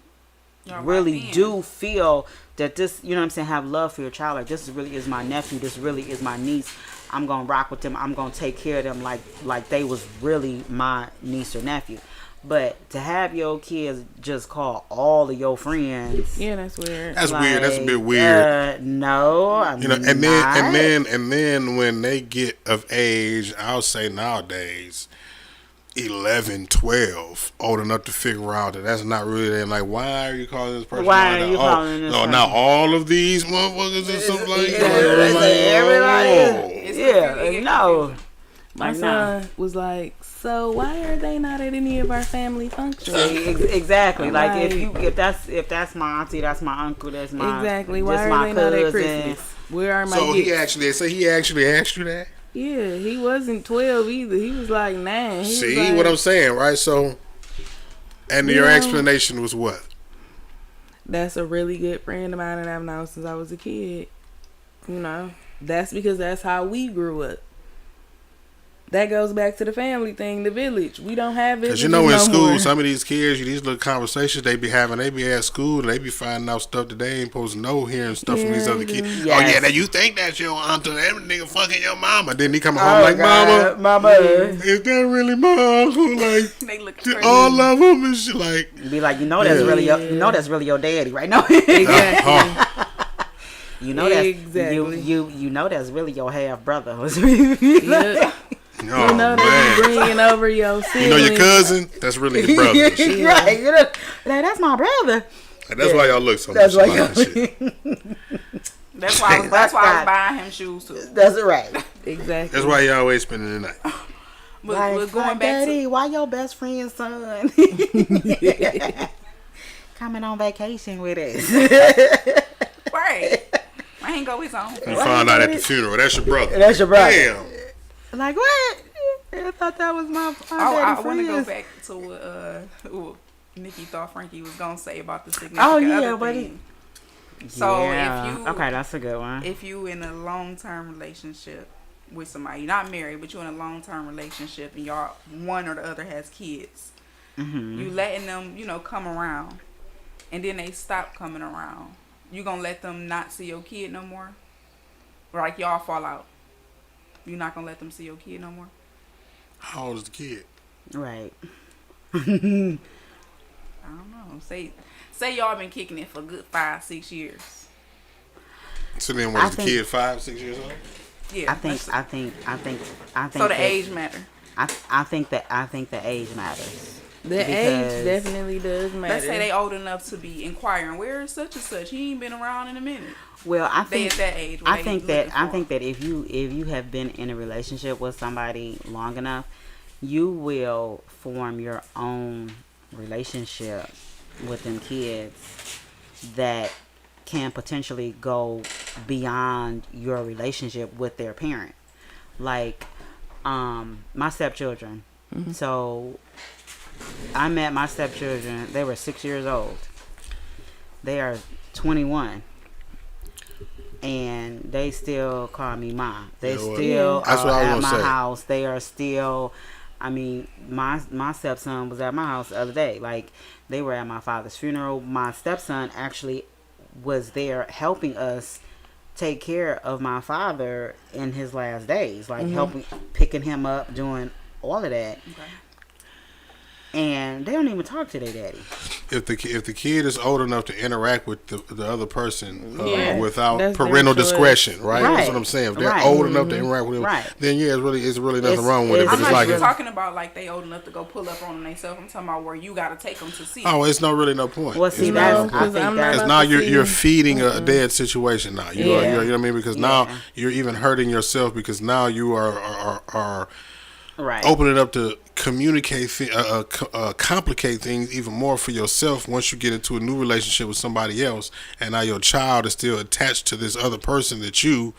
really do feel that this, you know what I'm saying, have love for your child. Like, this really is my nephew. This really is my niece. I'm going to rock with them. I'm going to take care of them like they was really my niece or nephew. But to have your kids just call all of your friends. Yeah, that's weird. That's weird. That's a bit weird. No, I'm and then when they get of age, I'll say nowadays, 11, 12, old enough to figure out that that's not really them. Like, why are you calling this person? Why are you calling this person? No, now all of these motherfuckers or something like that. Everybody. No. My son was like, so why are they not at any of our family functions? Exactly. Like if that's my auntie, that's my uncle, that's my exactly. Why are they not at Christmas? Where are my gifts? He actually asked you that? Yeah, he wasn't 12 either. He was like 9. See what I'm saying, right? So, and your explanation was what? That's a really good friend of mine that I've known since I was a kid. You know, that's because that's how we grew up. That goes back to the family thing, the village. We don't have it. Because in school, some of these kids, these little conversations they be having, they be at school, and they be finding out stuff that they ain't supposed to know, hearing stuff from these other kids. Yes. Oh yeah, now you think that's your aunt, and that nigga fucking your mama. Then he come home like, God, mama, is that really my uncle? Like, they look crazy. All of them and shit. Like, be like, that's really your daddy, right? No, exactly. You know that's exactly. You know that's really your half brother. Yeah. Oh, you know that you bringing over your sibling. You know your cousin? That's really your brother. Right. You know, like, that's my brother. Like, that's why y'all look so much alike. That's why I was buying him shoes too. That's right. Exactly. That's why y'all always spending the night. But going back Daddy, why your best friend's son coming on vacation with us? Right. I ain't go his own. You found out at the funeral. That's your brother. That's your brother. Damn. Like, what? I thought that was my I want to go back to what Nikki thought Frankie was going to say about the significant other thing. So if you... Okay, that's a good one. If you in a long-term relationship with somebody, you're not married, but you're in a long-term relationship and y'all, one or the other has kids, you letting them, come around, and then they stop coming around. You going to let them not see your kid no more? Or like y'all fall out? You're not gonna let them see your kid no more? How old is the kid? Right. I don't know. Say y'all been kicking it for a good 5-6 years. So then was the kid 5-6 years old? Yeah. I think so the age matter. I think the age matters. The age definitely does matter. Let's say they old enough to be inquiring, where is such and such? He ain't been around in a minute. Well, I think they at that age. I think that if you have been in a relationship with somebody long enough, you will form your own relationship with them kids that can potentially go beyond your relationship with their parent. Like my stepchildren. Mm-hmm. So I met my stepchildren. They were 6 years old. They are 21. And they still call me mom. They still are at my house. They are still, I mean, my stepson was at my house the other day. Like, they were at my father's funeral. My stepson actually was there helping us take care of my father in his last days. Like, helping, picking him up, doing all of that. Okay. And they don't even talk to their daddy. If the kid is old enough to interact with the other person without parental discretion, right? That's what I'm saying. If they're old enough to interact with him, then it's really nothing wrong with it. But I'm not even talking about like they old enough to go pull up on them themselves. I'm talking about where you got to take them to see. Oh, it's really no point. Well, see, that's now you're feeding a dead situation. Now you know what I mean, because now you're even hurting yourself because now you are opening up to communicate, complicate things even more for yourself once you get into a new relationship with somebody else, and now your child is still attached to this other person that you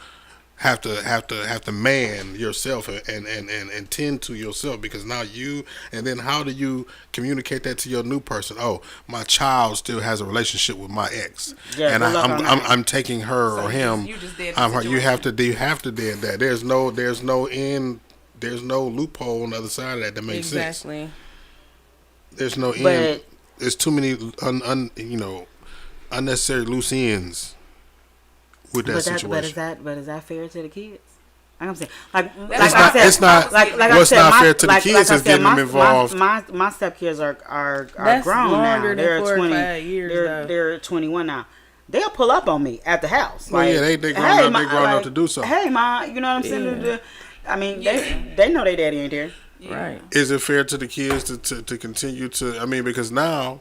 have to man yourself and tend to yourself, because now and then how do you communicate that to your new person? Oh, my child still has a relationship with my ex, and I'm taking her or him. You have to dead that. There's no end. There's no loophole on the other side of that makes sense. Exactly. There's no end. There's too many unnecessary loose ends with that situation. But is that fair to the kids? Like I'm saying, what's not fair to the kids is getting them involved. My stepkids are grown now. They're 20. They're 21 now. They'll pull up on me at the house. Well, they grown up. They grown up to do something. Hey, ma, you know what I'm saying? I mean, they know their daddy ain't there. Right. Is it fair to the kids to continue to? I mean, because now,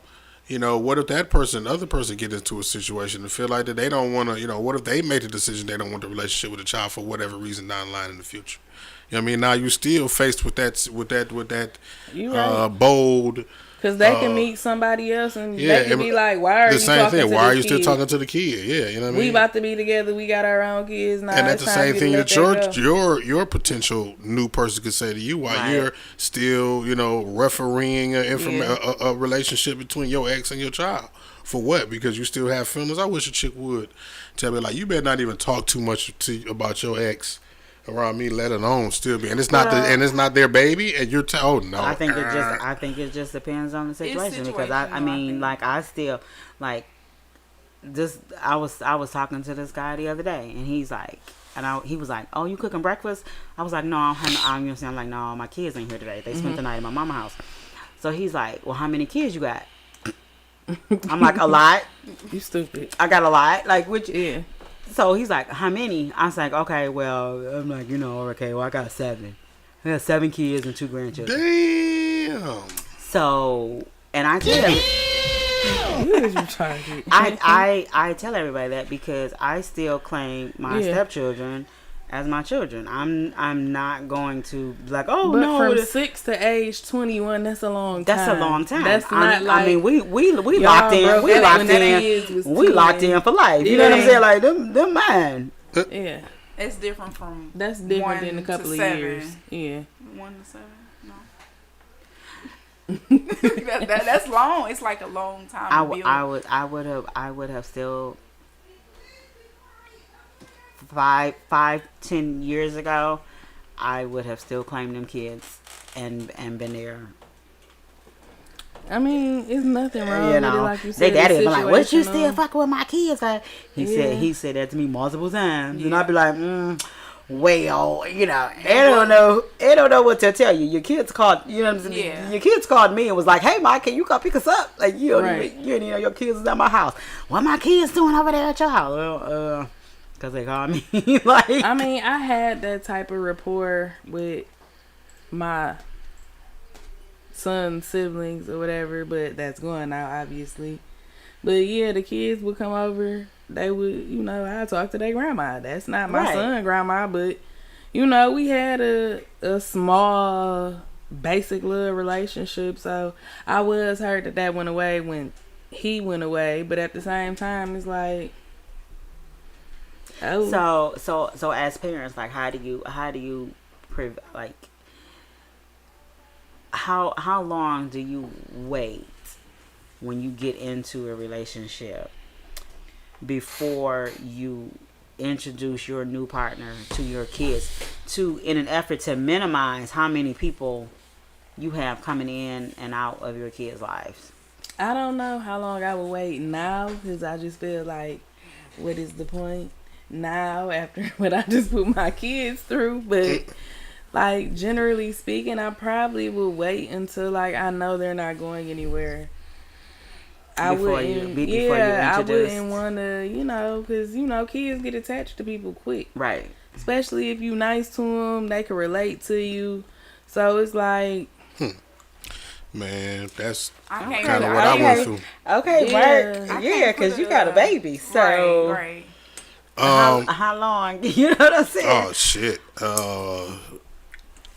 what if that other person get into a situation and feel like that they don't want to, what if they make the decision they don't want the relationship with the child for whatever reason down the line in the future? You know what I mean? Now you still faced with that You right. bold. Because they can meet somebody else and Yeah, they can be like, why are the you same talking thing. to Why are this you still kid? talking to the kid? Yeah, you know what I mean. We about to be together. We got our own kids now. And that's It's the time same for thing you to let that that go. your potential new person could say to you while Right. you're still, refereeing a relationship between your ex and your child. For what? Because you still have feelings. I wish a chick would tell me, like, you better not even talk too much about your ex around me, let alone still be. And it's not it's not their baby, and you're oh no. I think it just depends on the situation, because I mean, like, I still like this. I was talking to this guy the other day, and he's like, he was like, "Oh, you cooking breakfast?" I was like, "No, I'm like, no, my kids ain't here today. They spent the night at my mama's house." So he's like, "Well, how many kids you got?" I'm like, "A lot. You stupid. I got a lot. Like, which?" Yeah. So he's like, "How many?" I was like, "Okay, well," I'm like, "Okay, well, I got 7. I got 7 kids and 2 grandchildren." Damn. So, and I tell What is you trying to do? I tell everybody that because I still claim my Yeah. stepchildren as my children. I'm not going to be like, oh But no, from 6 to age 21, that's a long time. that's a long time. That's not like. I mean, we y'all locked in. broke We up locked when the in. kids was We 10. locked in for life. You know what I'm Yeah. saying? Like them mine. Yeah. It's different from That's different 1 than a to couple of 7. years. Yeah. 1 to 7. No. That's long. It's like a long time. to build. I would have still 10 years ago, I would have still claimed them kids and been there. I mean, it's nothing wrong You with know, it, like you they said. daddy it's would be like, "What you still situational. fucking with my kids?" Yeah. He said that to me multiple times, and Yeah. I'd be like, "Well, they don't know what to tell you. Your kids called, you know what I'm saying? Yeah. Your kids called me and was like, "Hey, Mike, can you come pick us up?" Like you don't Right. even, you know, your kids is at my house. What my kids doing over there at your house? Well, because they called me. Like, I mean, I had that type of rapport with my son's siblings or whatever, but that's going out, obviously. But yeah, the kids would come over. They would, I talk to their grandma. That's not my Right. son grandma, but we had a small, basic little relationship. So I was hurt that went away when he went away, but at the same time, it's like, oh, so as parents, like, how do you like, how long do you wait when you get into a relationship before you introduce your new partner to your kids, in an effort to minimize how many people you have coming in and out of your kids' lives? I don't know how long I would wait now, because I just feel like, what is the point now after what I just put my kids through? But like, generally speaking, I probably would wait until like I know they're not going anywhere. Before you I introduce. wouldn't want to, because kids get attached to people quick, Right. especially if you nice to them. They can relate to you, so it's like, Man, that's I can't kind of really- what I went through. Okay, Yeah. Mark. I Yeah, can't because put you a- got a baby. So right. how long? You know what I'm saying? Oh shit.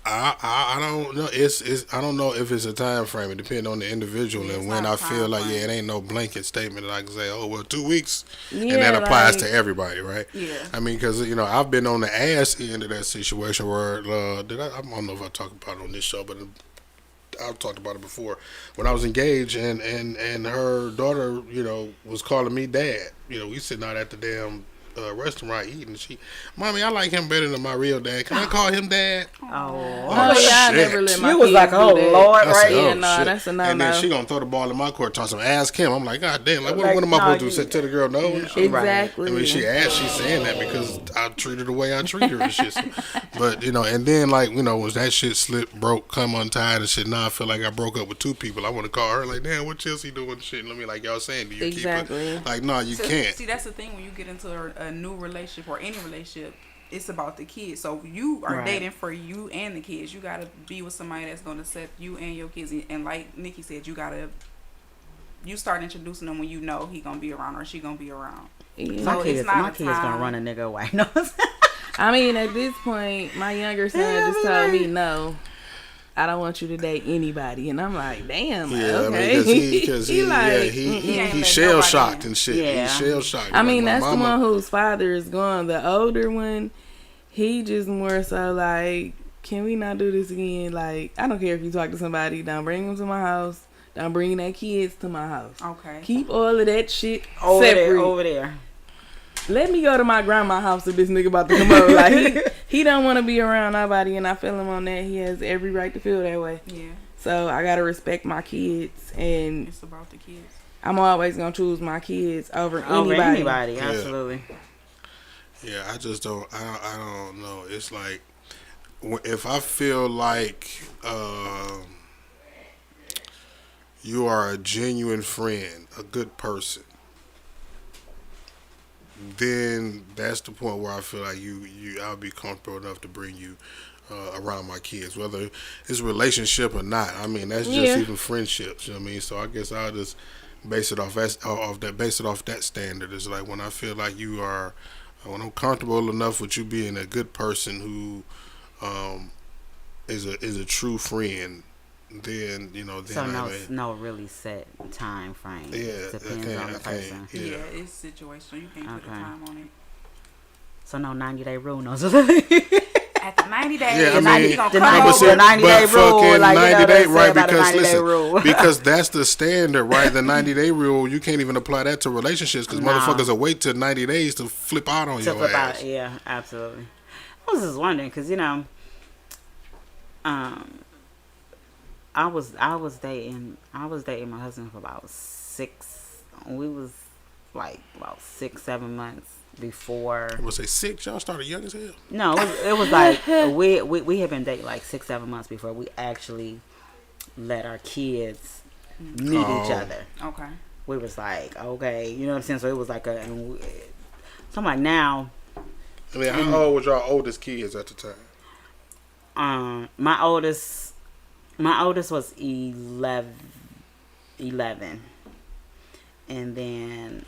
I don't know. It's I don't know if it's a time frame. It depends on the individual Yeah, and it's when not I a feel time like frame. it ain't no blanket statement that I can say, oh well, 2 weeks, and yeah, that applies like, to everybody, right? Yeah. I mean, because I've been on the ass end of that situation where I don't know if I talked about it on this show, but I've talked about it before. When I was engaged and her daughter, was calling me dad. We sitting out at the damn restaurant eating. Mommy, I like him better than my real dad. Can I call him dad? Oh, Oh, yeah, I shit. never let my You was kids like, do oh, that. Lord, I said, right? Yeah, oh, no, shit. that's a And then no-no. she gonna throw the ball in my court, toss him, ask him. I'm like, God damn, like what Like, am I no, supposed to you- say to the girl no? And shit? Exactly. I mean, she's saying that because I treat her the way I treat her and shit. So, but and then like when that shit broke, come untied and shit. Now I feel like I broke up with 2 people. I want to call her like, damn, what Chelsea doing and shit. And let me like y'all saying, do you keep Exactly. her? Like, no, you can't. See, that's the thing when you get into a new relationship or any relationship. it's about the kids. So you are Right. dating for you and the kids. You gotta be with somebody that's gonna set you and your kids. And like Nikki said, you start introducing them when you know he gonna be around or she gonna be around. Yeah. So it's not My a kids gonna time. run a nigga away. No. I mean, at this point, my younger son just told me, no, I don't want you to date anybody. And I'm like, damn, Yeah, okay. I mean, because he like, He ain't he let shell nobody shocked in. and shit. Yeah. He's shell shocked. I mean, my that's the mama- one whose father is gone. The older one, he just more so like, can we not do this again? Like, I don't care if you talk to somebody, don't bring them to my house. Don't bring their kids to my house. Okay. Keep all of that shit over separate. there, over there. Let me go to my grandma's house if this nigga about to come over. Like, he don't want to be around nobody, and I feel him on that. He has every right to feel that way. Yeah, So I gotta respect my kids, and it's about the kids. I'm always gonna choose my kids over Over anybody. Yeah. absolutely. Yeah, I just don't. I don't know. It's like if I feel like you are a genuine friend, a good person, then that's the point where I feel like I'll be comfortable enough to bring you around my kids, whether it's a relationship or not. I mean, that's just Yeah. even friendships. You know what I mean? So I guess I'll just base it off that standard. It's like when I feel like when I'm comfortable enough with you being a good person who is a true friend, then then So I mean, no really set time frame. Yeah, Depends I on can't- the person. Yeah. Yeah, it's situational. You can't put a Okay. time on it. So no 90-day rule, no. After 90 days, Yeah, I the 90 mean, gonna the come 90 over. the 90-day but rule, fucking like, you know 90 what day, they say right? about the Because 90-day listen, rule. because that's the standard, right? The 90-day rule, you can't even apply that to relationships because Nah. motherfuckers will wait till 90 days to flip out on To your flip ass. out, yeah, absolutely. I was just wondering because I was dating my husband for about 6-7 months before. I would say 6. Y'all started young as hell. No, it was like we had been dating like 6-7 months before we actually let our kids meet each Oh. other. Okay. We was like, okay, you know what I'm saying? So it was like so I'm like now, I mean, how old was your oldest kids at the time? my oldest was 11, and then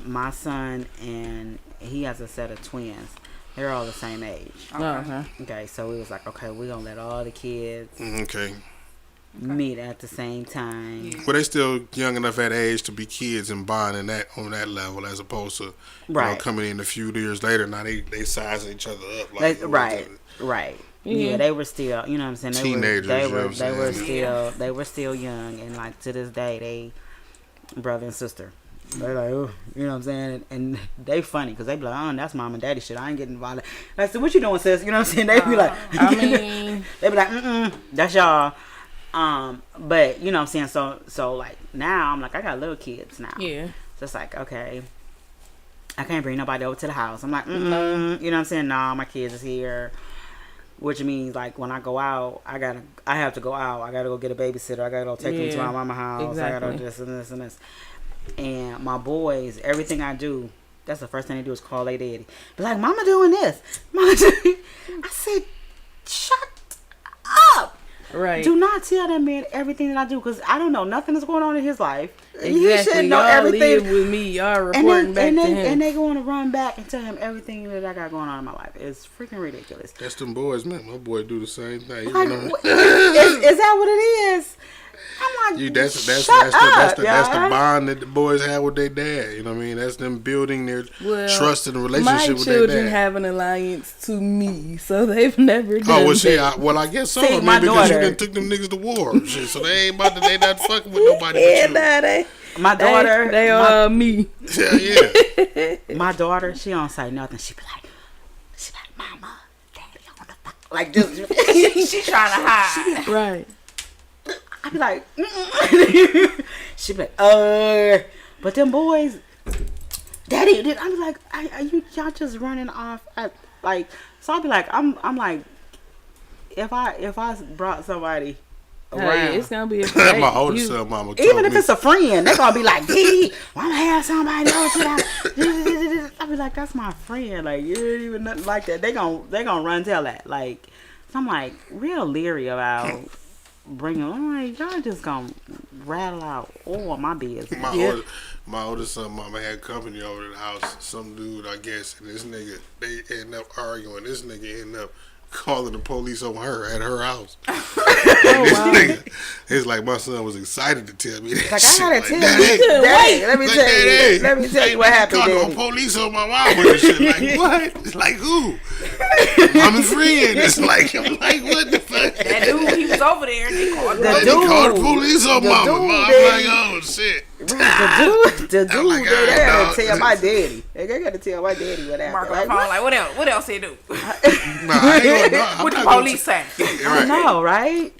my son, and he has a set of twins. They're all the same age. Okay. Okay. Okay, so we was like, okay, we're gonna let all the kids Okay. meet at the same time. Yeah. But they still young enough at age to be kids and bonding on that level, as opposed to Right. coming in a few years later. Now they sizing each other up. Like, Right. Yeah. Yeah, they were still, you know what I'm saying? Teenagers, They you know were, what I'm saying? they were still young, and like to this day, they brother and sister. They're like, oh, you know what I'm saying? And they funny because they be like, oh, that's mom and daddy shit. I ain't getting involved. I said, what you doing, sis? You know what I'm saying? They be like, I mean, they be like, that's y'all. But you know what I'm saying? So like now I'm like, I got little kids now. yeah. So it's like, okay, I can't bring nobody over to the house. I'm like, you know what I'm saying? Nah, my kids is here. Which means like when I go out, I have to go out. I gotta go get a babysitter. I gotta go take them to my mama house. I gotta do this and this and this. And my boys, everything I do, that's the first thing they do is call their daddy. Be like, mama doing this. Mama doing. I said, shut up. Right. Do not tell that man everything that I do because I don't know nothing that's going on in his life. He Exactly. should know Y'all everything. live with me. Y'all reporting back to him. And they going to run back and tell him everything that I got going on in my life. It's freaking ridiculous. That's them boys, man. My boy do the same thing. Like, is that what it is? I'm like, That's shut the y'all. bond that the boys have with their dad. You know what I mean? That's them building their Well, trust and My relationship with their children dad. have an alliance to me, so they've never done Oh well, see, that. I guess so. See, I mean, my because you daughter- done took them niggas to war, shit. So they ain't they not fucking with nobody Yeah, but nah, they My daughter, they are me. you. Yeah. my daughter, she don't say nothing. She be like, mama, daddy on the phone. Like this. She trying to hide. Right. I be like, she be like, but them boys, daddy, I be like, are y'all just running off? So I be like, I'm like, if I brought somebody around, Hey, it's gonna be a My oldest son, mama. even told if me, it's a friend, they gonna be like, Dee, wanna have somebody else? I be like, that's my friend. Like, you ain't even nothing like that. They gon' run and tell that. Like, so I'm like real leery about bringing. I'm like, y'all just gonna rattle out all my business. My oldest son, mama had company over at the house. Some dude, I guess, and this nigga, they end up arguing. This nigga end up calling the police on her at her house. It's like my son was excited to tell me that. Like, shit. I gotta Like, tell Daddy, you, Daddy, let me like, tell you, Daddy, let me tell you what happened, Called Daddy. the police on my mama and shit. Like what? It's like who? I'm a friend. It's like I'm like what the fuck? That dude, he was over there. And they called The They dude- called the police on the mama. dude, I'm Daddy. like oh shit. The dude, like, they ah, gotta no. tell my daddy. They gotta tell my daddy what happened. Mark on Like, the phone, like, what else? What else he do? Nah, I ain't gonna, I'm What the not gonna police say? I Right. know, right?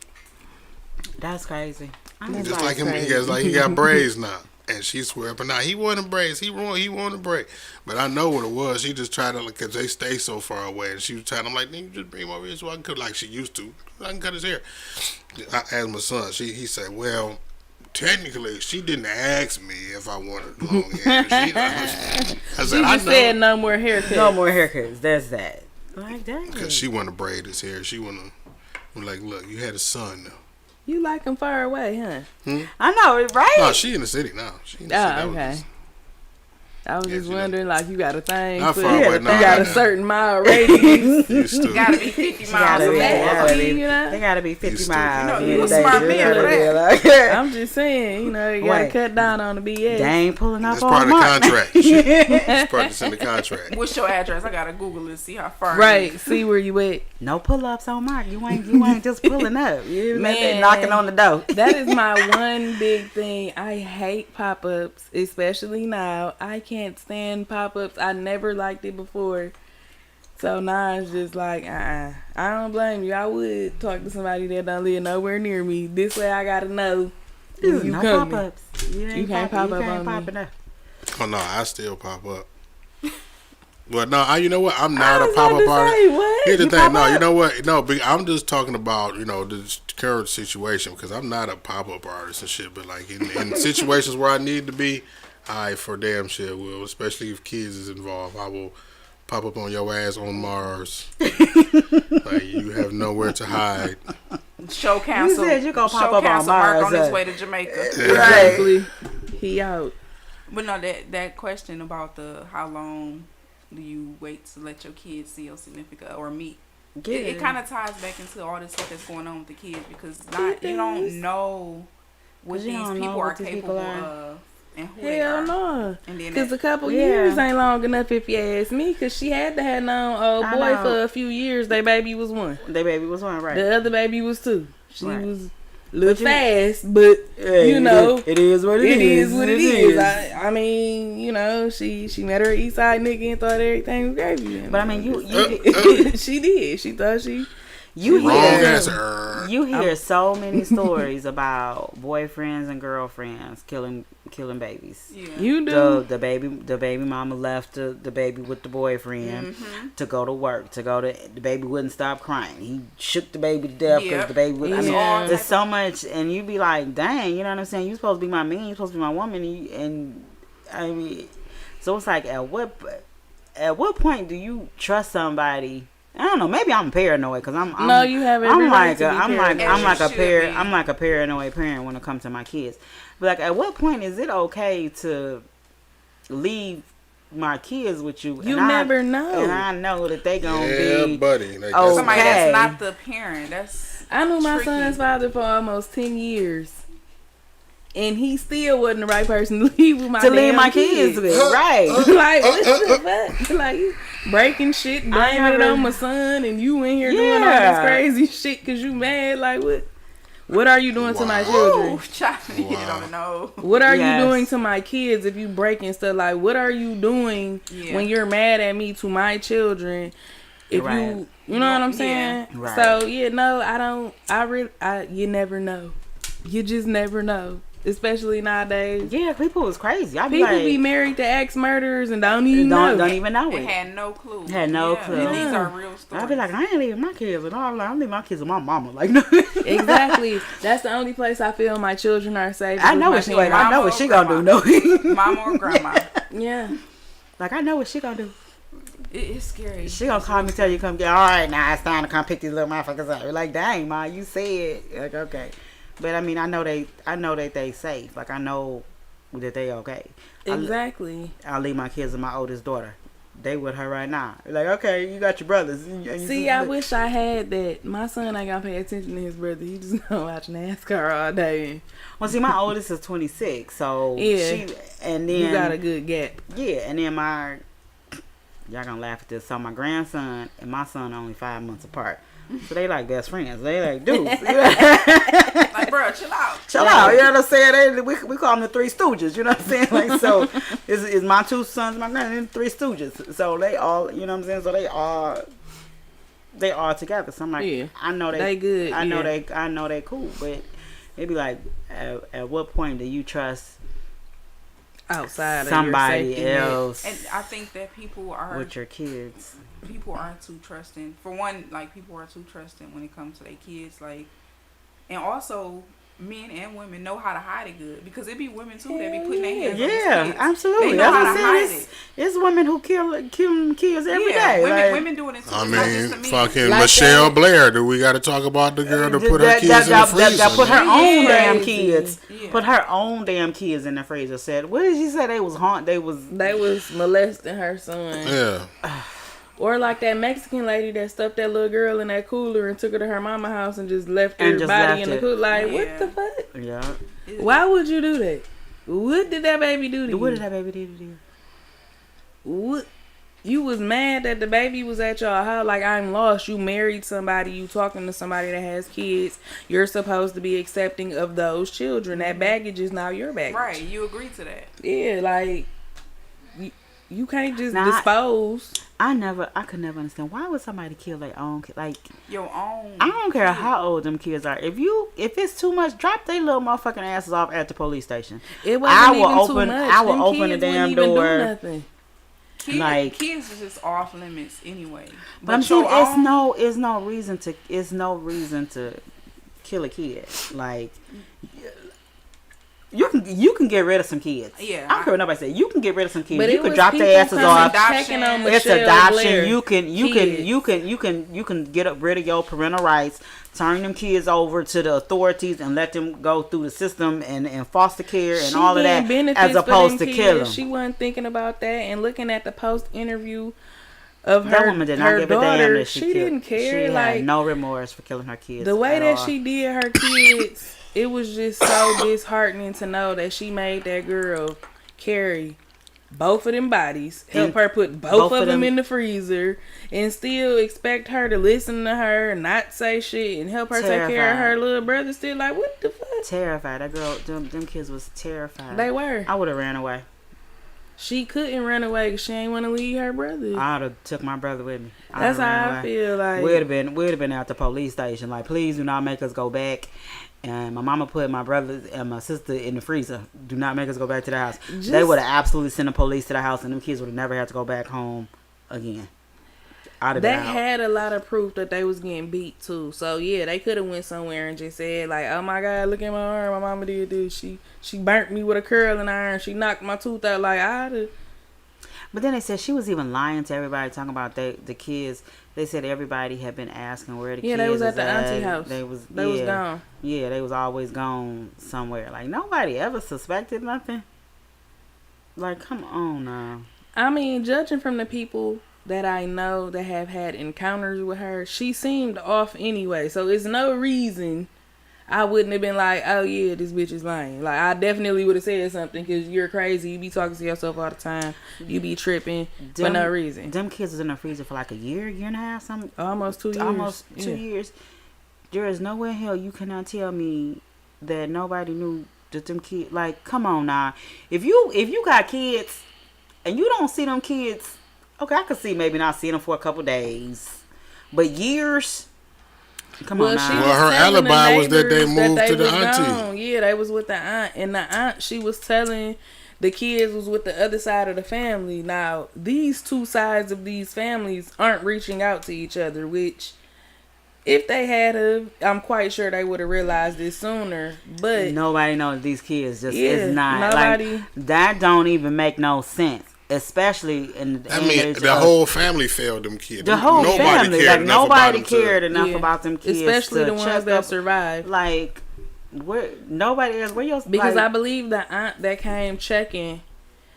That's crazy. I'm Just like him, he got braids now, and she swear, but now he wanted braids. He wanted braid, but I know what it was. She just tried to, because they stay so far away, and she was trying. I'm like, nigga, just bring him over here so I can cut like she used to. I can cut his hair. I asked my son. He said, well, technically, she didn't ask me if I wanted long hair. I She said, I just said know, no more haircuts. No more haircuts. That's that. Like that. because she want to braid his hair. She want to. I'm like, look, you had a son now. You like him far away, huh? I know, right? No, she in the city now. She in the city. That was okay. just- I was Yeah, just she wondering, like, you got a thing. Not for- far you away, no, got no, a no. certain mile radius. You stupid. Gotta be 50 miles Gotta be, away. gotta be, You know? they gotta be 50 stupid. miles. You know, in you a the day. smart man for that. Like, I'm just saying, you know, you gotta Wait. cut down on the BS. they ain't pulling up That's on part of the Mark. contract. It's part of the contract. What's your address? I gotta Google it, see how far. it Right, is. see where you at. No pull ups on Mark. You ain't just pulling up. You Man. man knocking on the door. That is my one big thing. I hate pop-ups, especially now. I can't stand pop-ups. I never liked it before. So now it's just like, I don't blame you. I would talk to somebody that don't live nowhere near me. This way I gotta know if you no coming. pop ups. You can't pop up on me. popping up. Oh no, I still pop up. But no, you know what? I'm not I a was pop about up to artist. say, what? Here's the You thing. pop No, you up? know what? No, I'm just talking about the current situation because I'm not a pop up artist and shit. But like in situations where I need to be, I for damn sure will. Especially if kids is involved, I will pop up on your ass on Mars. Like you have nowhere to hide. Show cancel. said you gonna pop show up on cancel Mark Mars, on his huh? way to Jamaica. Exactly. He out. But no, that question about the how long do you wait to let your kids see your significant or meet? Yeah. It kind of ties back into all this stuff that's going on with the kids because you don't know what 'Cause you these don't know people what are these capable people are. of and who they Hell are. no. And then Because a couple Yeah. years ain't long enough if you ask me. Because she had to have known old I boy know. for a few years. Their baby was one. Their baby was one, right? The other baby was two. She Right. was a little But you- fast, but Hey, you know, it is what it is what it is. is. I mean, you know, she met her East Side nigga and thought everything was gravy. But I mean, you She did. She thought she. you Wrong hear answer. you hear so many stories about boyfriends and girlfriends killing babies. Yeah. You do. The baby mama left the baby with the boyfriend to go to work. The baby wouldn't stop crying. He shook the baby to death because Yep. the baby would. I mean, Yeah. there's so much, and you be like, dang, you know what I'm saying? You supposed to be my man. You supposed to be my woman, and I mean, so it's like at what point do you trust somebody? I don't know. Maybe I'm paranoid because I'm No, you have every I'm right like to a, be I'm like paranoid. I'm like a As you should be. I'm like a paranoid parent when it comes to my kids. But like, at what point is it okay to leave my kids with you? You And never know. And I know that they gonna Yeah, be. buddy. Like, Oh, Somebody Okay. that's not the parent. That's I knew my tricky. son's father for almost 10 years. And he still wasn't the right person to leave with my To leave damn my kids with, right? Like, what the fuck? Like, you breaking shit, blaming it on my son, and you in here doing all this Yeah. crazy shit because you mad. Like, what? What are you doing to my Wow. children? Ooh, chopping to hit it on the nose. What are Yes. you doing to my kids if you breaking stuff? Like, what are you doing Yeah. when you're mad at me to my children? If Right. you know what I'm Yeah. saying? Right. So yeah, no, I don't. You never know. You just never know. Especially nowadays, Yeah, people was crazy. I be people like, be married to ex murderers and don't even know. don't even know They it. had no clue. Had no Yeah, clue. and these Yeah. are real stories. I be like, I ain't leaving my kids with all. I'm leaving my kids with my mama. Like, no. Exactly. That's the only place I feel my children are safe. I with know my what she. Wait, parents. I know what she gonna do. No. Mama or grandma. Yeah. Like, I know what she gonna do. It's scary. She gonna call me, tell you come get. All right, now it's time to come pick these little motherfuckers up. We're like, dang, ma, you said like okay, but I mean, I know that they safe. Like, I know that they okay. Exactly. I leave my kids with my oldest daughter. They with her right now. Like, okay, you got your brothers. See, I wish I had that. My son ain't gonna pay attention to his brother. He just gonna watch NASCAR all day. Well, see, my oldest is 26, so Yeah. and then You got a good gap. yeah, and then y'all gonna laugh at this. So my grandson and my son are only 5 months apart. So they like best friends. They like dudes. Like, bro, chill out. Chill out. You know what I'm saying? We call them the Three Stooges. You know what I'm saying? Like, so it's my two sons, my granddad, Three Stooges. So they all, you know what I'm saying? So they all together. So I'm like, Yeah. I know They good, I know yeah. I know they cool. But it be like, at what point do you trust Outside somebody of your safety net. else And I think that people are with your kids? too trusting. For one, like, people are too trusting when it comes to their kids. Like, and also men and women know how to hide it good, because it be women too that be putting their hands on these Yeah, kids. absolutely. They know That's how what to I'm hide saying. it. It's women who kill kids every day. Women doing it too. I It's not just mean, the men. fucking Like Michelle that. Blair. Do we got to talk about the girl to put her kids in the freezer? That put her own damn Crazy. kids. Yeah. Put her own damn kids in the freezer. Said, what did she say? They was They was molesting her son. Yeah. Or like that Mexican lady that stuffed that little girl in that cooler and took her to her mama house and just left her And just body left in the it. cooler. Like, Yeah. what the fuck? Yeah. Why would you do that? What did that baby do to you? What did that baby do to you? What? You was mad that the baby was at your house. Like, I'm lost. You married somebody. You talking to somebody that has kids. You're supposed to be accepting of those children. That baggage is now your baggage. Right, you agree to that. Yeah, like, you can't just Nah, dispose. I could never understand why would somebody kill their own kid. Like, Your own. I don't care how old them kids are. If it's too much, drop their little motherfucking asses off at the police station. It wasn't I will even open- too much. I will Them open the kids damn wouldn't even do door. nothing. Kids is just off limits anyway. But I'm saying your own- it's no reason to kill a kid. Like, you can get rid of some kids. Yeah, I don't care what nobody says. You can get rid of some kids. But You it can was drop people their asses coming off. Adoption. checking on It's Michelle adoption. Blair You can get rid of your parental rights, turn them kids over to the authorities, and let them go through the system and foster care and She all of getting that, benefits as for opposed them to kids. kill them. She wasn't thinking about that, and looking at the post interview of That her, woman did not her give a damn daughter, that she killed. didn't care. She Like, had no remorse for killing her kids. the way at that all. she did her kids, it was just so disheartening to know that she made that girl carry both of them bodies, help And her put both of them in the freezer, and still expect her to listen to her, not say shit, and help her take care of Terrified. her little brother. Still, like, what the fuck? Terrified. That girl, them kids was terrified. They were. I would have ran away. She couldn't run away because she ain't want to leave her brother. I would have took my brother with me. That's how I feel. Like, We'd have been at the police station. Like, please do not make us go back. And my mama put my brother and my sister in the freezer. Do not make us go back to the house. They would have absolutely sent the police to the house, and them kids would have never had to go back home again. I'd have they been out. had a lot of proof that they was getting beat too. So yeah, they could have went somewhere and just said like, "Oh my God, look at my arm. My mama did this. She burnt me with a curling iron. She knocked my tooth out." Like, I'd have. But then they said she was even lying to everybody, talking about the kids. They said everybody had been asking where the kids They was at was the auntie house. They was gone. Yeah, they was always gone somewhere. Like, nobody ever suspected nothing. Like, come on now. I mean, judging from the people that I know that have had encounters with her, she seemed off anyway. So it's no reason I wouldn't have been like, "Oh yeah, this bitch is lying." Like, I definitely would have said something because you're crazy. You be talking to yourself all the time. You be tripping for no reason. Them kids was in the freezer for like a year and a half, something. Almost 2 years. Almost Yeah. 2 years. There is no way in hell you cannot tell me that nobody knew that them kids. Like, come on now. If you got kids and you don't see them kids, okay, I could see maybe not seeing them for a couple days, but years. Come on now. Well, her telling the alibi was that they neighbors moved to the was auntie. gone. Yeah, they was with the aunt, and the aunt, she was telling the kids was with the other side of the family. Now, these two sides of these families aren't reaching out to each other, which, if they had have, I'm quite sure they would have realized this sooner. But nobody knows these kids just Yeah, is not nobody- like that. Don't even make no sense. especially in the I mean, age the of- whole family failed them kids. the whole family, like enough about nobody them cared to, enough Yeah. about them kids, Especially to the ones check that up. survived. Like, where nobody else? Where your Because like, I believe the aunt that came checking,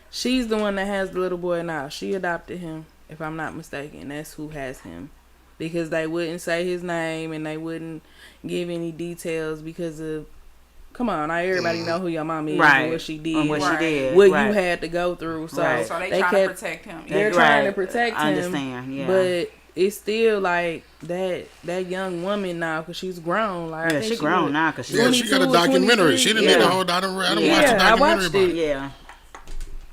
she's the one that has the little boy now. She adopted him, if I'm not mistaken. That's who has him. Because they wouldn't say his name and they wouldn't give any details because of, come on, now everybody know who your mom is right? and what she did. and what Right. she did, what right. you had to go through. So, Right. So they they trying to kept, protect him. they're Right. trying to protect I him. understand, yeah. But it's still like that young woman now, because she's grown. Like, I Yeah, think she grown was- now because she. yeah, she got a 22 or documentary. 23. She didn't Yeah. need a whole documentary. I didn't Yeah. watch the Yeah, I documentary watched about it. it. Yeah.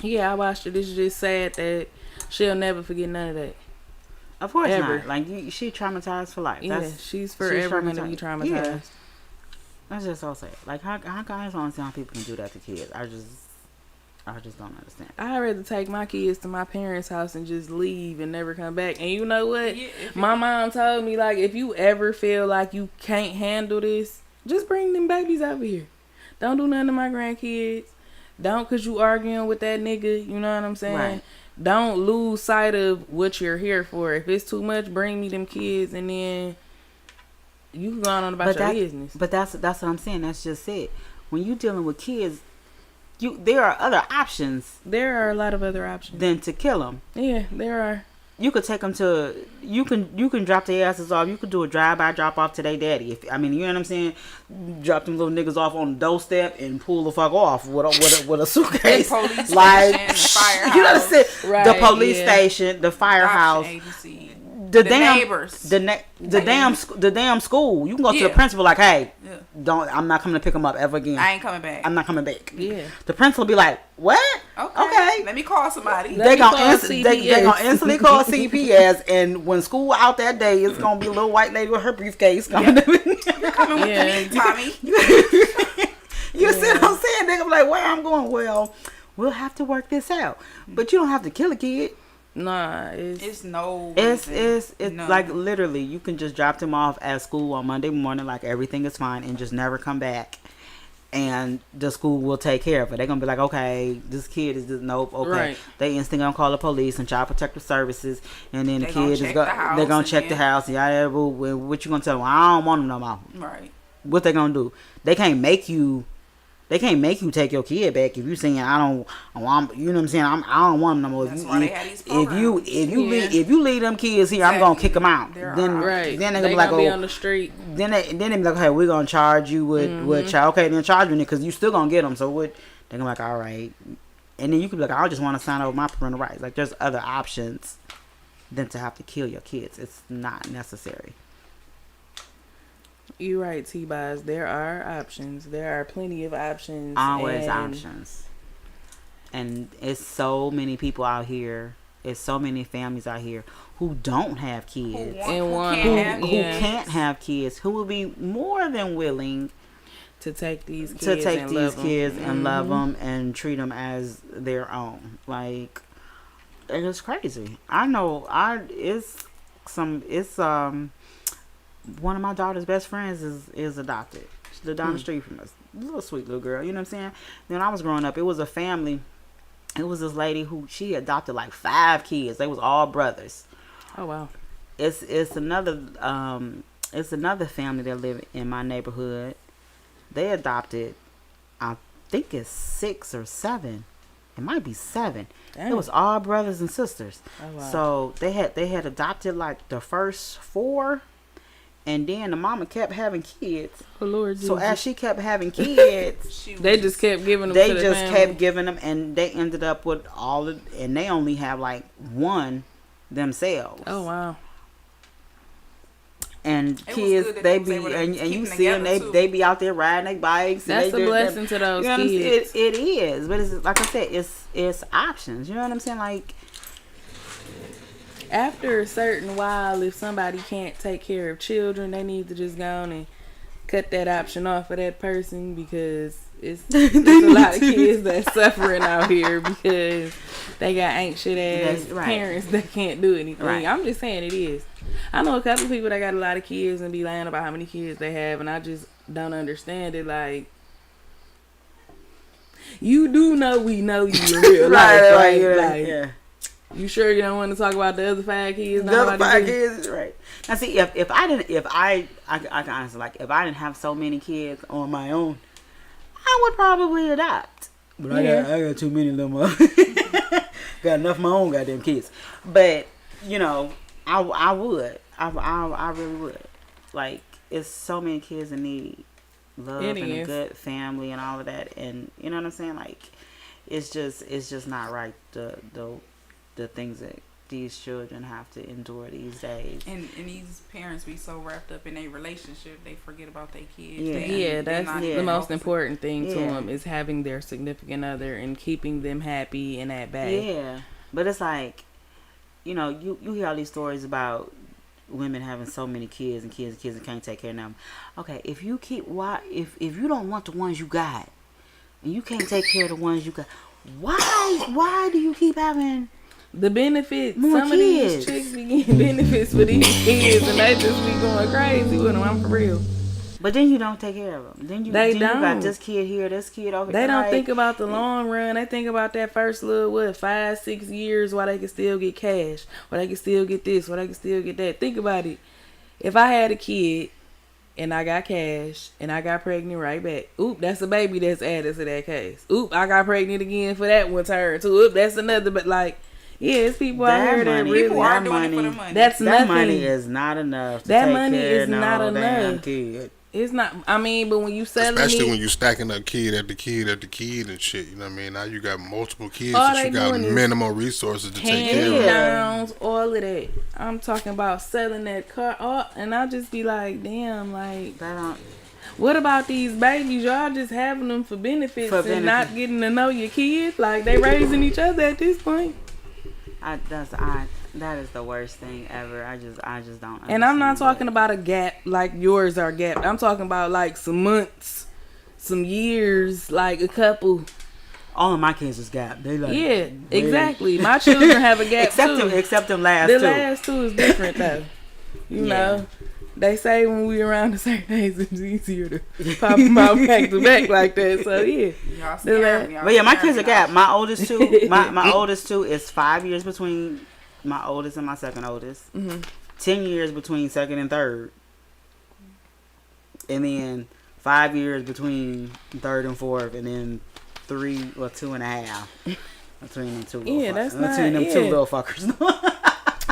Yeah, I watched it. It's just sad that she'll never forget none of that. Of course Ever. not. Like she traumatized for life. Yeah, That's she's forever going to be traumatized. traumatized. Yeah. That's just so sad. Like how can I just understand how people can do that to kids? I just don't understand. I'd rather take my kids to my parents' house and just leave and never come back. And you know what? Yeah, if My mom told me, like, if you ever feel like you can't handle this, just bring them babies over here. Don't do nothing to my grandkids. Don't, because you arguing with that nigga. You know what I'm saying? Right. Don't lose sight of what you're here for. If it's too much, bring me them kids and then you can go on about your business. But that's what I'm saying. That's just it. When you dealing with kids, there are other options There are a lot of other options. than to kill them. Yeah, there are. You could take them to. You can drop their asses off. You could do a drive-by drop off to their daddy. If I mean, you know what I'm saying. Drop them little niggas off on the doorstep and pull the fuck off with a suitcase. The police like station, the firehouse. you know what I'm saying. Right, the police yeah. station, the firehouse, adoption agency, the the damn neighbors. the damn school. You can go to Yeah. the principal like, hey, Yeah. I'm not coming to pick them up ever again. I ain't coming back. I'm not coming back. Yeah. The principal be like, what? Okay. Let me call somebody. Let They me gonna call they CPS. gonna instantly call CPS, and when school out that day, it's gonna be a little white lady with her briefcase coming. Coming with Yeah. me, Tommy. You see what I'm saying? They gonna be like, where I'm going? Well, we'll have to work this out, but you don't have to kill a kid. Nah, It's no. It's reason. No. like literally, you can just drop them off at school on Monday morning, like everything is fine, and just never come back. And the school will take care of it. They're gonna be like, okay, this kid is just nope. Okay, Right. they instantly gonna call the police and child protective services, and then They the gonna kid is check gonna the house they're gonna and check the then- house. Yeah, what you gonna tell them? I don't want them no more. Right. What they gonna do? They can't make you. They can't make you take your kid back if you saying I don't want. You know what I'm saying? I don't want them no more. That's If why you- they had these if you programs. if you leave them kids here, I'm gonna Exactly. kick them out. There Then are. right. then They they gonna be like, be oh, on the street. then they be like, okay, we're gonna charge you with child. Okay, then charge you because you still gonna get them. So what? They're gonna be like, all right, and then you could be like, I just want to sign over my parental rights. Like there's other options than to have to kill your kids. It's not necessary. You're right, T-Boz. There are options. There are plenty of options. Always and options. And it's so many people out here. It's so many families out here who don't have kids. And one can't have Who yeah. can't have kids, who will be more than willing to take these kids to take and these love 'em. kids and love Mhm. them and treat them as their own. Like, and it's crazy. I know. It's one of my daughter's best friends is adopted. She lived down the street from us. Little sweet little girl. You know what I'm saying? Then when I was growing up, it was a family. It was this lady who she adopted like 5 kids. They was all brothers. Oh wow. It's another family that live in my neighborhood. They adopted, I think it's 6 or 7. It might be 7. Damn. It was all brothers and sisters. Oh, wow. So they had adopted like the first 4, and then the mama kept having kids. Oh, Lord So Jesus. as she kept having kids, They just kept giving them they to the just family. kept giving them, and they ended up with all of, and they only have like 1 themselves. Oh wow. And was kids, good that they they was be able to and keep you them see them, together, too. they be out there riding their bikes. And That's they a blessing to those you know what I'm saying? kids. It is, but it's like I said, it's options. You know what I'm saying? Like, After a certain while, if somebody can't take care of children, they need to just go on and cut that option off of that person, because it's a lot of kids that's suffering out here because they got ain't shit ass That's right. parents that can't do anything. Right. I'm just saying it is. I know a couple people that got a lot of kids and be lying about how many kids they have, and I just don't understand it. Like, You do know we know you in real life, right? yeah, Like, yeah. you sure you don't want to talk about the other 5 kids? The other 5 kids, right? Now, see, if I can honestly, like, if I didn't have so many kids on my own, I would probably adopt. But I got too many of them. Got enough of my own goddamn kids. But you know, I would. I really would. Like, it's so many kids that need love and a good family and all of that, and you know what I'm saying? Like, it's just not right. The things that these children have to endure these days. And these parents be so wrapped up in a relationship, they forget about their kids. Yeah, that's the most important thing to Yeah. them is having their significant other and keeping them happy and at bay. Yeah, but it's like, you know, you hear all these stories about women having so many kids and can't take care of them. Okay, if you don't want the ones you got and you can't take care of the ones you got, why do you keep having the benefits? More Some kids. of these chicks be getting benefits for these kids and they just be going crazy with them. I'm for real. But then you don't take care of them. Then you got this kid here, this kid over They there. don't think about the long run. They think about that first little 5-6 years while they can still get cash, while they can still get this, while they can still get that. Think about it. If I had a kid and I got cash and I got pregnant right back, oop, that's a baby that's added to that case. Oop, I got pregnant again for that one turn too. Oop, that's another. But like, yeah, it's people out here that really People are doing it for the money. That's that nothing. money is not enough. To That take money care is of not no damn enough. kid. It's not. I mean, but when you selling Especially it, when you stacking up kid after kid after kid and shit. You know what I mean? Now you got multiple kids All that they you got doing is minimal resources to take care hand of. downs, all of that. I'm talking about selling that car, and I'll just be like, damn, like, That don't. what about these babies? Y'all just having them for benefits For and not getting to know your kids? Like, they raising each other at this point. That is the worst thing ever. I just don't. And I'm not understand talking about a gap like yours are gapped. I'm talking about like some months, some years, like a couple. All of my kids is gap. They like Yeah, exactly. My children have a gap too. Except them last The two. last two is different though. You know, they say when we around the same age, it's easier to pop them out back to back like that. So yeah, Y'all scared me. But yeah, my kids are gap. My oldest two, my oldest two is 5 years between my oldest and my second oldest. 10 years between second and third, and then 5 years between third and fourth, and then 2.5 between them two. Yeah, that's not- between them yeah. two little fuckers.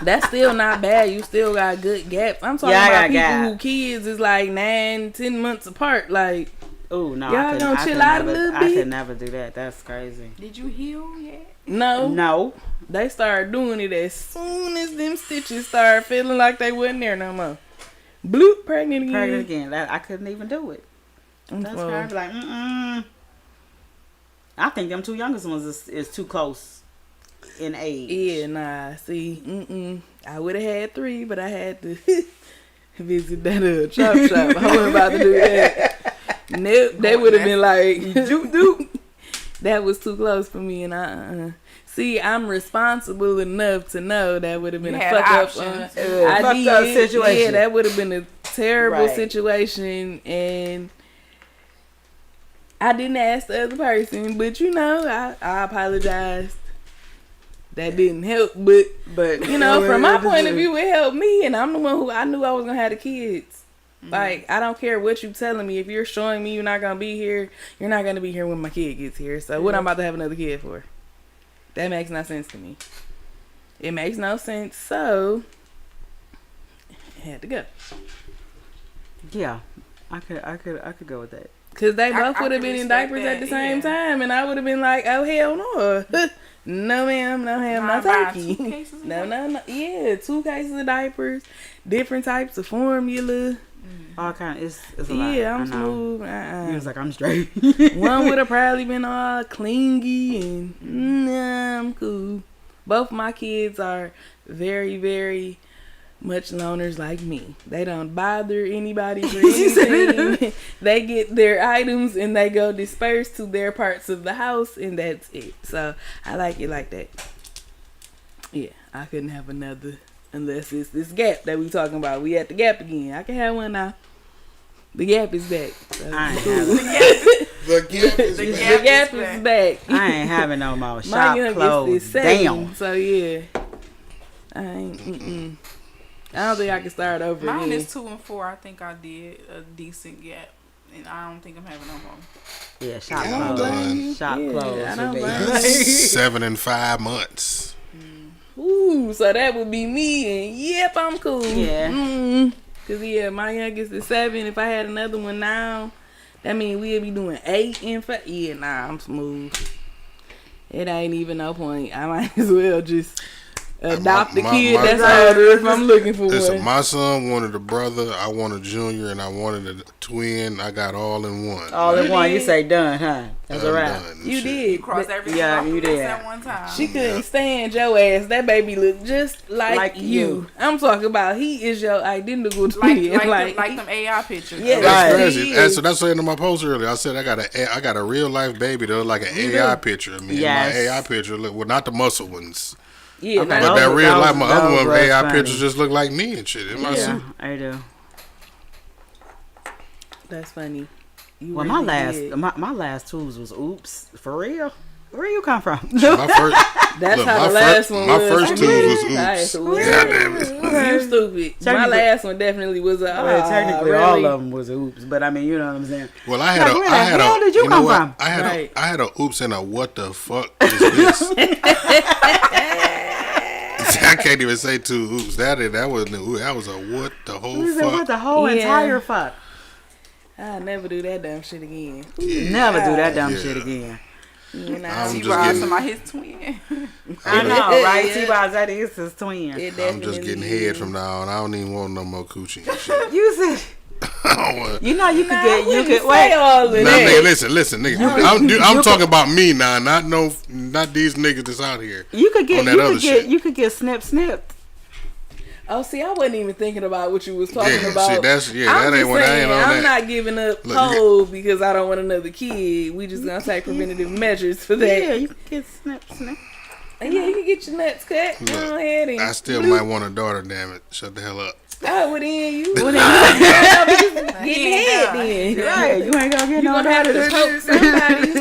that's still not bad. You still got good gaps. I'm talking Yeah, I about got people gap. who kids is like 9-10 months apart. Like, Oh no, Y'all gonna chill out a little I bit? could never do that. That's crazy. Did you heal yet? no, they start doing it as soon as them stitches start feeling like they wasn't there no more. Bloop, pregnant again. Pregnant again. I couldn't even do it. That's Well, crazy. Like, I think them two youngest ones is too close in age. yeah, nah. See, I would have had 3, but I had to visit that chop shop. I wasn't about to do that. Nope, they would have been like, doop doop. That was too close for me, and See, I'm responsible enough to know that would have been You a had fuck up. options. Fucked up situation. Yeah, that would have been a terrible Right. situation, and I didn't ask the other person, but you know, I apologized. That didn't help, but you know, from my point of view, it helped me, and I'm the one who I knew I was gonna have the kids. Like, I don't care what you telling me. If you're showing me you're not gonna be here, you're not gonna be here when my kid gets here. So what I'm about to have another kid for? That makes no sense to me. It makes no sense. So I had to go. Yeah, I could go with that. Cause they I both would have can been in respect diapers that, at the same yeah. time, and I would have been like, "Oh hell no, no ma'am, no ham, no Not buy turkey, 2 cases of no, diapers? no, yeah, 2 cases of diapers, different types of formula. All kind of, it's a lot. Yeah, I I'm know. smooth. He was like, I'm straight. One would have probably been all clingy, and nah, I'm cool. Both my kids are very, very much loners like me. They don't bother anybody for anything. They get their items and they go disperse to their parts of the house, and that's it. So I like it like that. Yeah, I couldn't have another unless it's this gap that we talking about. We at the gap again. I can have one now. The gap is back. So I ain't cool. having The gap is The back. gap The gap is is back. I ain't having no more My shop youngest clothes. is 7, Damn. so yeah. I ain't. I don't think I can start over Mine again. is 2 and 4. I think I did a decent gap, and I don't think I'm having no more. Yeah, shop Yeah, I'm clothes. done. Shop Yeah, clothes. I for don't me. blame 7 and 5 months. Ooh, so that would be me, and yep, I'm cool. Yeah. Cause yeah, my youngest is 7. If I had another one now, that mean we'll be doing 8 and 5. Yeah, nah, I'm smooth. It ain't even no point. I might as well just adopt the kid my- that's older if I'm looking for Listen, one. my son wanted a brother, I wanted a junior, and I wanted a twin. I got all in one. All in You one. You did. say done, huh? That's I'm a wrap. done and You shit. did. Cross but everything Yeah, off the you list did. at one time. She couldn't stand your ass. That baby looked just like Like you. you. I'm talking about he is your identical twin. like them AI pictures. Yeah, That's Right. crazy. He That's, is. that's what I said in my post earlier. I said I got a real life baby that look like an You AI do. picture. I mean, Yes. my AI picture look well, not the muscle ones, Yeah, Okay. like, but that Those- real those- life. My other those one was AI funny. pictures just look like me and shit. In my Yeah. Yeah, suit. I do. that's funny. You Well, really my last did. my last twos was oops for real. Where you come from? My first, That's look, how my the last first- one my was. first for two me. was oops. Nice. God damn it. You stupid. My Technically- last one definitely was a. Well, technically, really? all of them was oops, but I mean, you know what I'm saying. Well, I had Like, a, where I the had hell a, did you know come what? from? I had Right. a, I had a oops and a what the fuck is this? I can't even say 2 oops. That was a what the whole You said what fuck. the whole Yeah. entire fuck. I'll never do that dumb shit again. Never do that dumb Yeah. shit again. You know, I'm She just brought getting- somebody his twin. I know, right? Yeah. T-Boz, that is his twin. it I'm just definitely getting is. head from now on. I don't even want no more coochie and shit. You said, I don't want. you know, you could Nah, get, I you wouldn't could say wait. all of Nah, that. nigga, listen, nigga. I'm talking about me now, not these niggas that's out here. You could get, On that other shit. you could get snipped. Oh, see, I wasn't even thinking about what you was talking Yeah, about. see, that's- yeah, I'm that ain't just what I saying, ain't on I'm that. not giving up Look, hope because I don't want another kid. We just gonna take preventative measures for that. Yeah, you could get snipped. And yeah, you can get your nuts cut. Go Look, ahead and I still might want a daughter. Damn it! Shut the hell up. Oh, well then you getting head then. Right, you ain't gonna get You no gonna have to daughter. poke somebody.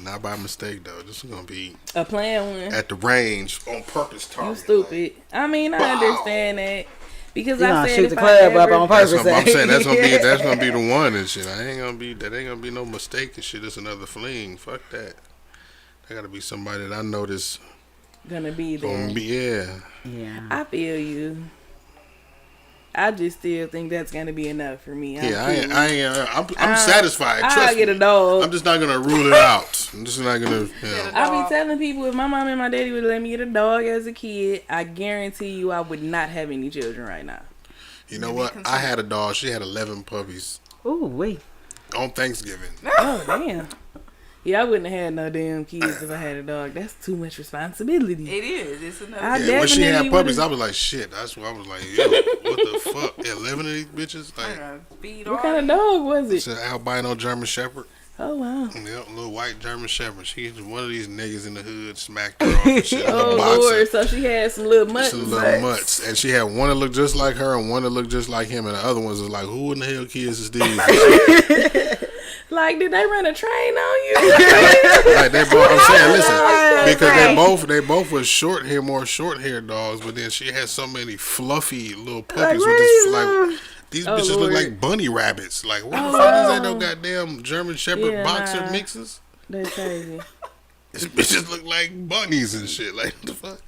Not by mistake though. This is gonna be A plan one. at the range on purpose. You Target. stupid. I mean, I understand that because You I gonna said shoot if the I club up ever, on That's purpose. what I'm saying. That's gonna be Yeah. that's gonna be the one and shit. That ain't gonna be no mistake and shit. It's another fling. Fuck that. There gotta be somebody that I know that's gonna be there. gonna be Yeah. I feel you. I just still think that's gonna be enough for me. I'm satisfied. I'll Trust get me. a dog. I'm just not gonna rule it out. I'm just not gonna. I be telling people if my mom and my daddy would let me get a dog as a kid, I guarantee you I would not have any children right now. You know what? I had a dog. She had 11 puppies Ooh, wait. on Thanksgiving. Oh damn. Yeah, I wouldn't have had no damn kids if I had a dog. That's too much responsibility. It is. It's another. I Yeah, when she had definitely puppies, would've- I was like, shit. That's what I was like, yo, what the fuck? 11 of these bitches? Like, Feed What all kind of dog was it's it? an albino German Shepherd. Oh wow. Yep, little white German Shepherd. She's one of these niggas in the hood smacked her off and shit. Oh a boxer. Lord, so she had some little mutts. Some little mutts. And she had one that looked just like her and one that looked just like him. And the other ones was like, who in the hell kids is these? Like, did they run a train on you? Like they both, I'm saying, listen, because Right. they both was more short hair dogs, but then she had so many fluffy little puppies Like, with this what like these Oh, bitches Lord. look like bunny rabbits. Like what the fuck is that? No goddamn German Shepherd Yeah, boxer nah. mixes. That's crazy. These bitches look like bunnies and shit. Like what the fuck?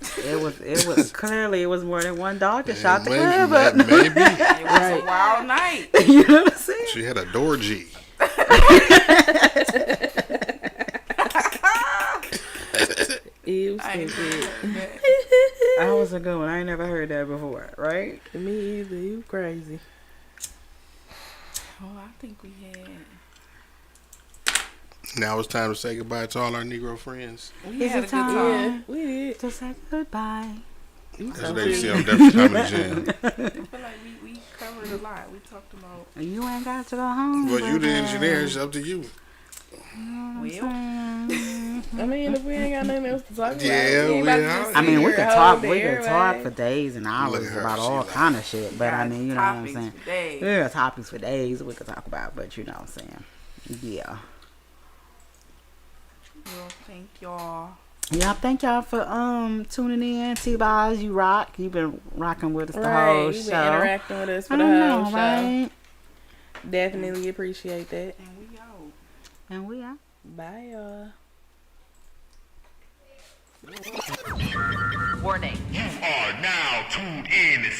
It was clearly it was more than one dog that shot the Maybe- club up. Maybe It was a wild night. You know what I'm saying? she had a Dorgy. Ew, I ain't stupid. I was a good one. I ain't never heard that before, right? Me either. You crazy. Oh, I think we had. Now it's time to say goodbye to all our Negro friends. We Is had a it good time? time. Yeah, we did. To say goodbye. That's what they see on Definitely Comedy Jam. I feel like we covered a lot. We talked about. You ain't got to go home. Well, you the baby. engineer. It's up to you. Well, I mean, if we ain't got nothing else to talk about, Yeah, ain't we about to out. just I mean, we sit could here talk. holding We could talk airway. for days and hours Look at her, about she all like- kind of shit. But I got mean, you know what I'm topics saying. for days. Yeah, topics for days we could talk about. But you know what I'm saying. Yeah. Well, thank y'all. Yeah, thank y'all for tuning in. T-Boz, you rock. You've been rocking with us the Right, whole you've show. been interacting with us for I the know, whole show. right? Definitely appreciate that. And we out. And we are. Bye, y'all. Warning. You are now tuned in to